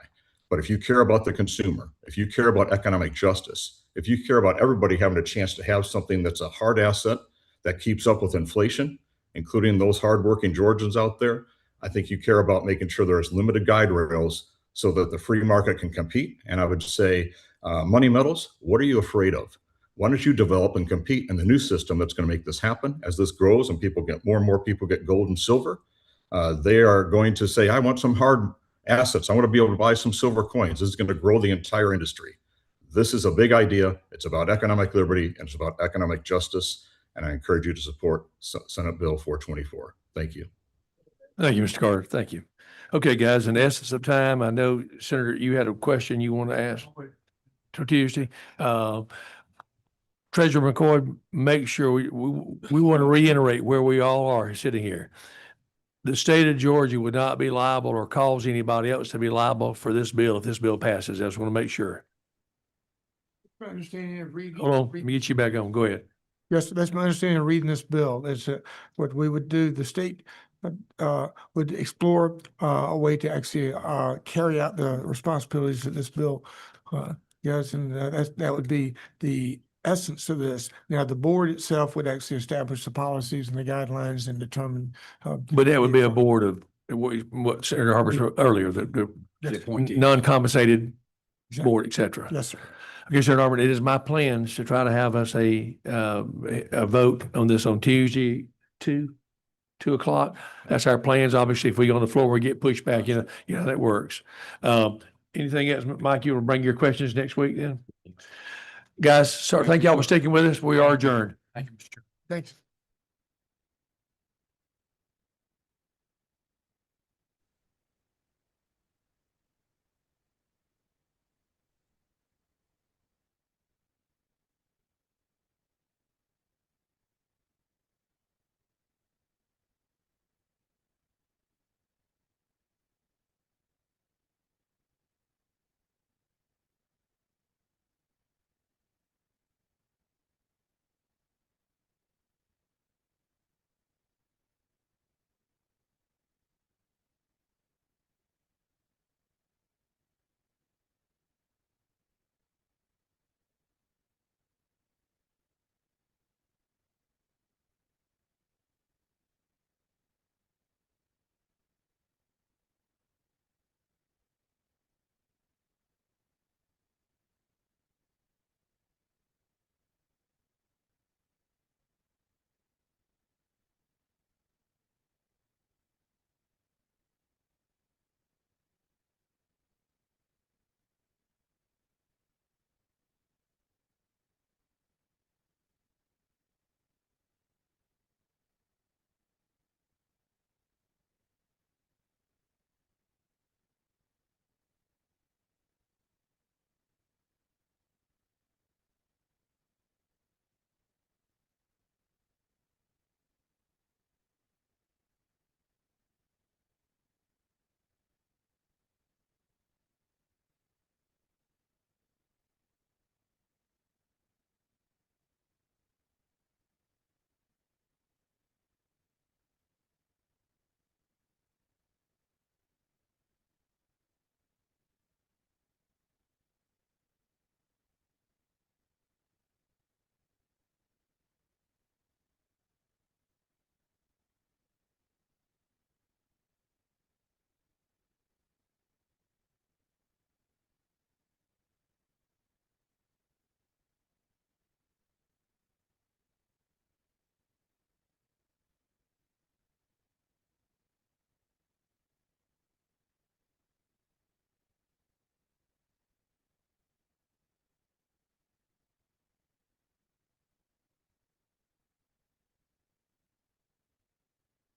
But if you care about the consumer, if you care about economic justice, if you care about everybody having a chance to have something that's a hard asset that keeps up with inflation, including those hardworking Georgians out there, I think you care about making sure there's limited guide rails so that the free market can compete. And I would say, money metals, what are you afraid of? Why don't you develop and compete in the new system that's going to make this happen? As this grows and people get more and more people get gold and silver, they are going to say, I want some hard assets. I want to be able to buy some silver coins. This is going to grow the entire industry. This is a big idea. It's about economic liberty and it's about economic justice. And I encourage you to support Senate Bill 424. Thank you. Thank you, Mr. Carter. Thank you. Okay, guys, in the essence of time, I know, Senator, you had a question you want to ask to Tuesday. Treasurer McCoy, make sure we want to reiterate where we all are sitting here. The state of Georgia would not be liable or cause anybody else to be liable for this bill if this bill passes. I just want to make sure. My understanding of reading. Hold on, let me get you back on. Go ahead. Yes, that's my understanding of reading this bill. Is what we would do, the state would explore a way to actually carry out the responsibilities that this bill yes, and that would be the essence of this. Now, the board itself would actually establish the policies and the guidelines and determine. But that would be a board of what Senator Harper said earlier, the appointee. non-compensated board, et cetera. Yes, sir. Okay, Senator Harper, it is my plans to try to have us a vote on this on Tuesday, 2 o'clock. That's our plans. Obviously, if we go on the floor, we get pushed back, you know, that works. Anything else, Mike, you will bring your questions next week then? Guys, sorry, thank y'all for sticking with us. We are adjourned. Thank you, Mr. Chair. Thanks.